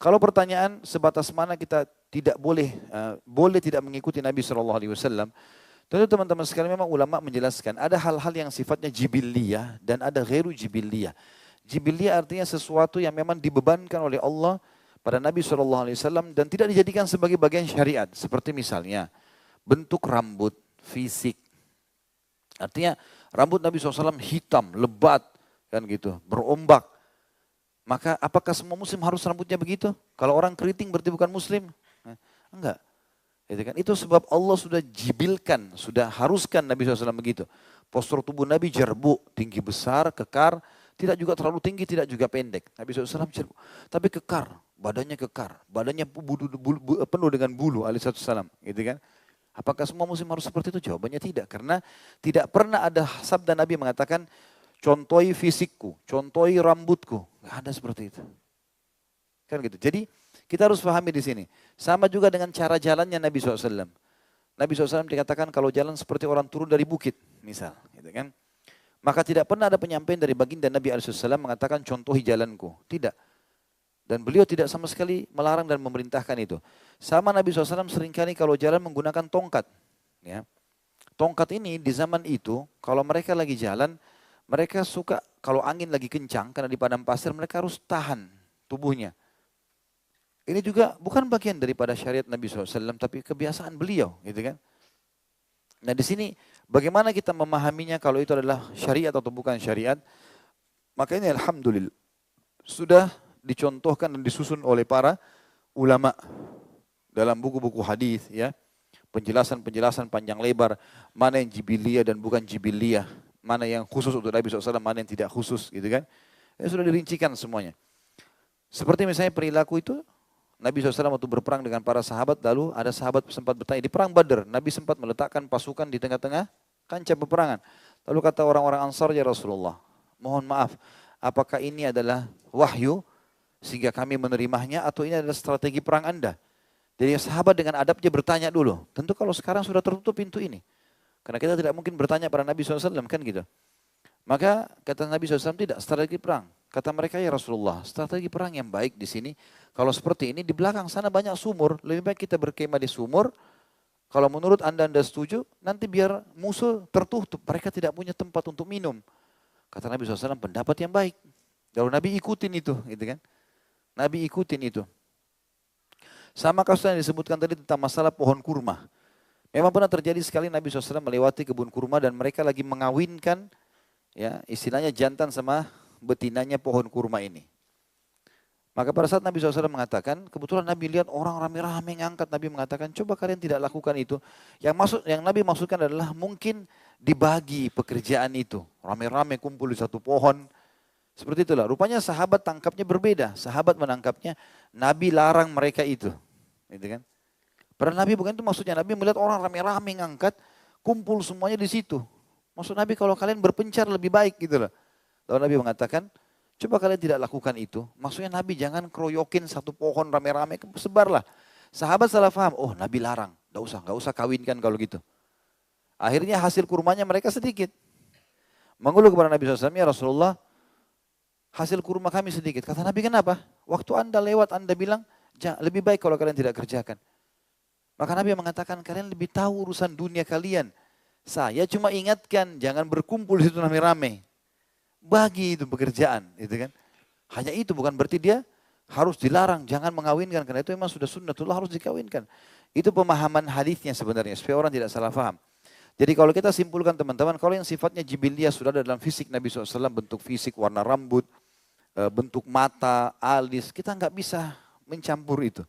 Kalau pertanyaan sebatas mana kita tidak boleh tidak mengikuti Nabi SAW. Tentu teman-teman sekalian memang ulama menjelaskan. Ada hal-hal yang sifatnya jibiliyah dan ada ghairu jibiliyah. Jibiliyah artinya sesuatu yang memang dibebankan oleh Allah pada Nabi SAW dan tidak dijadikan sebagai bagian syariat. Seperti misalnya bentuk rambut, fisik. Artinya rambut Nabi SAW hitam, lebat, kan gitu, berombak. Maka apakah semua muslim harus rambutnya begitu? Kalau orang keriting berarti bukan muslim? Enggak. Itu sebab Allah sudah jibilkan, sudah haruskan Nabi SAW begitu. Postur tubuh Nabi jerbu, tinggi besar, kekar, tidak juga terlalu tinggi, tidak juga pendek. Nabi SAW jerbu, tapi kekar. Badannya kekar, badannya penuh dengan bulu alaihissalam, gitu kan? Apakah semua muslim harus seperti itu? Jawabannya tidak, karena tidak pernah ada sabda Nabi mengatakan contohi fisikku, contohi rambutku, nggak ada seperti itu. Kan gitu. Jadi kita harus pahami di sini. Sama juga dengan cara jalannya Nabi SAW. Nabi SAW dikatakan kalau jalan seperti orang turun dari bukit, misal, gitu kan? Maka tidak pernah ada penyampaian dari baginda Nabi SAW mengatakan contohi jalanku, tidak. Dan beliau tidak sama sekali melarang dan memerintahkan itu. Sama Nabi SAW seringkali kalau jalan menggunakan tongkat. Ya. Tongkat ini di zaman itu, kalau mereka lagi jalan, mereka suka, kalau angin lagi kencang, karena di padang pasir mereka harus tahan tubuhnya. Ini juga bukan bagian daripada syariat Nabi SAW, tapi kebiasaan beliau. Gitu kan? Nah di sini, bagaimana kita memahaminya kalau itu adalah syariat atau bukan syariat? Maka ini alhamdulillah, sudah dicontohkan dan disusun oleh para ulama dalam buku-buku hadis, ya, penjelasan-penjelasan panjang lebar mana yang jibiliyah dan bukan jibiliyah, mana yang khusus untuk Nabi SAW, mana yang tidak khusus, gitu kan? Ini sudah dirincikan semuanya. Seperti misalnya perilaku itu, Nabi SAW waktu berperang dengan para sahabat, lalu ada sahabat sempat bertanya, di perang Badar, Nabi sempat meletakkan pasukan di tengah-tengah kancah peperangan. Lalu kata orang-orang Ansar, ya Rasulullah, mohon maaf, apakah ini adalah wahyu sehingga kami menerimanya atau ini adalah strategi perang Anda? Jadi sahabat dengan adabnya bertanya dulu. Tentu kalau sekarang sudah tertutup pintu ini. Karena kita tidak mungkin bertanya pada Nabi SAW kan gitu. Maka kata Nabi SAW tidak, strategi perang. Kata mereka, ya Rasulullah, strategi perang yang baik di sini. Kalau seperti ini, di belakang sana banyak sumur. Lebih baik kita berkemah di sumur. Kalau menurut anda setuju, nanti biar musuh tertutup. Mereka tidak punya tempat untuk minum. Kata Nabi SAW, pendapat yang baik. Lalu Nabi ikutin itu, gitu kan? Nabi ikutin itu. Sama kasus yang disebutkan tadi tentang masalah pohon kurma. Memang pernah terjadi sekali Nabi SAW melewati kebun kurma dan mereka lagi mengawinkan, ya istilahnya jantan sama betinanya pohon kurma ini. Maka pada saat Nabi SAW mengatakan, kebetulan Nabi lihat orang rame-rame ngangkat, Nabi mengatakan, coba kalian tidak lakukan itu. Yang Nabi maksudkan adalah mungkin dibagi pekerjaan itu. Rame-rame kumpul di satu pohon. Seperti itulah. Rupanya sahabat tangkapnya berbeda. Sahabat menangkapnya, Nabi larang mereka itu. Gitu kan? Padahal Nabi bukan itu maksudnya. Nabi melihat orang rame-rame ngangkat, kumpul semuanya di situ. Maksud Nabi kalau kalian berpencar lebih baik gitu loh. Lalu Nabi mengatakan, coba kalian tidak lakukan itu. Maksudnya Nabi jangan keroyokin satu pohon rame-rame, sebarlah. Sahabat salah paham, oh Nabi larang, gak usah kawinkan kalau gitu. Akhirnya hasil kurmanya mereka sedikit. Mengeluh kepada Nabi SAW, ya Rasulullah, hasil kurma kami sedikit. Kata Nabi, kenapa? Waktu anda lewat, anda bilang, lebih baik kalau kalian tidak kerjakan. Maka Nabi mengatakan, kalian lebih tahu urusan dunia kalian. Saya cuma ingatkan, jangan berkumpul di situ rame-rame. Bagi itu pekerjaan, gitu kan. Hanya itu bukan berarti dia harus dilarang, jangan mengawinkan karena itu memang sudah sunnatullah harus dikawinkan. Itu pemahaman hadisnya sebenarnya supaya orang tidak salah paham. Jadi kalau kita simpulkan teman-teman, kalau yang sifatnya jibiliyah sudah ada dalam fisik Nabi SAW, bentuk fisik, warna rambut, bentuk mata, alis, kita nggak bisa mencampur itu.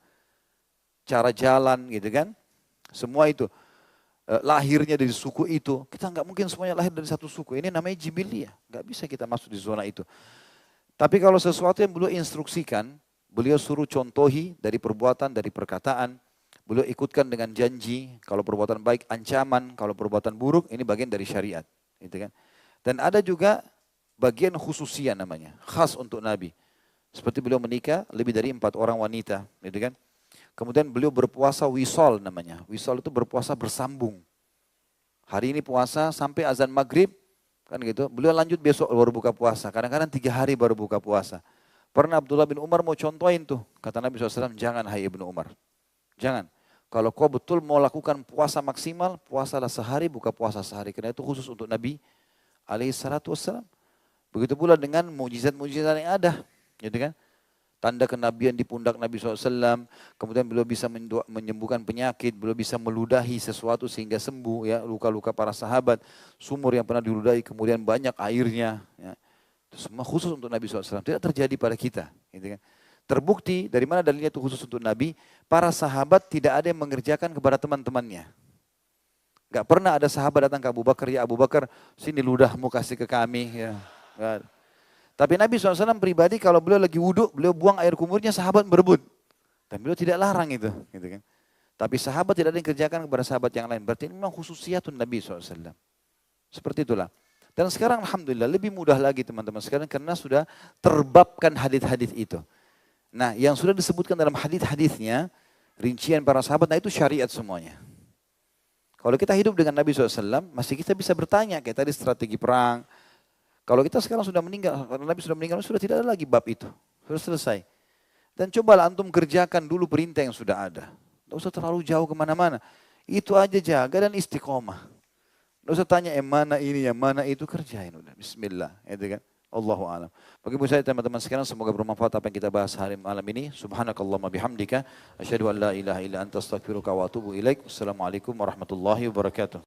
Cara jalan gitu kan, semua itu. Lahirnya dari suku itu, kita nggak mungkin semuanya lahir dari satu suku. Ini namanya jibiliyah, nggak bisa kita masuk di zona itu. Tapi kalau sesuatu yang beliau instruksikan, beliau suruh contohi dari perbuatan, dari perkataan, beliau ikutkan dengan janji, kalau perbuatan baik ancaman, kalau perbuatan buruk ini bagian dari syariat, gitu kan. Dan ada juga bagian khususiah namanya, khas untuk Nabi. Seperti beliau menikah lebih dari 4 orang wanita, gitu kan. Kemudian beliau berpuasa wisol namanya. Wisol itu berpuasa bersambung. Hari ini puasa sampai azan maghrib, kan gitu. Beliau lanjut besok baru buka puasa. Kadang-kadang 3 hari baru buka puasa. Pernah Abdullah bin Umar mau contohin tuh. Kata Nabi SAW, jangan hai Ibnu Umar. Jangan. Kalau kau betul mau lakukan puasa maksimal, puasalah sehari, buka puasa sehari. Karena itu khusus untuk Nabi SAW. Begitu pula dengan mujizat-mujizat yang ada. Gitu kan. Tanda kenabian di pundak Nabi SAW, kemudian beliau bisa menyembuhkan penyakit, beliau bisa meludahi sesuatu sehingga sembuh, ya luka-luka para sahabat, sumur yang pernah diludahi kemudian banyak airnya, ya. Itu semua khusus untuk Nabi SAW, tidak terjadi pada kita. Gitu kan. Terbukti dari mana dalilnya itu khusus untuk Nabi, para sahabat tidak ada yang mengerjakan kepada teman-temannya. Gak pernah ada sahabat datang ke Abu Bakar, ya Abu Bakar sini ludahmu kasih ke kami. Ya. Gak. Tapi Nabi SAW pribadi kalau beliau lagi wudhu, beliau buang air kumurnya, sahabat berebut. Dan beliau tidak larang itu. Gitu kan. Tapi sahabat tidak ada yang kerjakan kepada sahabat yang lain. Berarti ini memang khususiyatun Nabi SAW. Seperti itulah. Dan sekarang Alhamdulillah lebih mudah lagi teman-teman sekarang karena sudah terbabkan hadis-hadis itu. Nah yang sudah disebutkan dalam hadis-hadisnya, rincian para sahabat, nah itu syariat semuanya. Kalau kita hidup dengan Nabi SAW, masih kita bisa bertanya, kayak tadi strategi perang. Kalau kita sekarang sudah meninggal, karena Nabi sudah meninggal, sudah tidak ada lagi bab itu. Sudah selesai. Dan cobalah antum kerjakan dulu perintah yang sudah ada. Tidak usah terlalu jauh kemana-mana. Itu aja jaga dan istiqomah. Tidak usah tanya yang mana ini, yang mana itu, kerjain udah. Bismillah. Itu kan. Allahu a'lam. Bagi saya teman-teman sekarang, semoga bermanfaat apa yang kita bahas hari malam ini. Subhanakallahumma bihamdika. Asyhadu an la ilaha illa anta astaghfiruka wa atubu ilaik. Wassalamualaikum warahmatullahi wabarakatuh.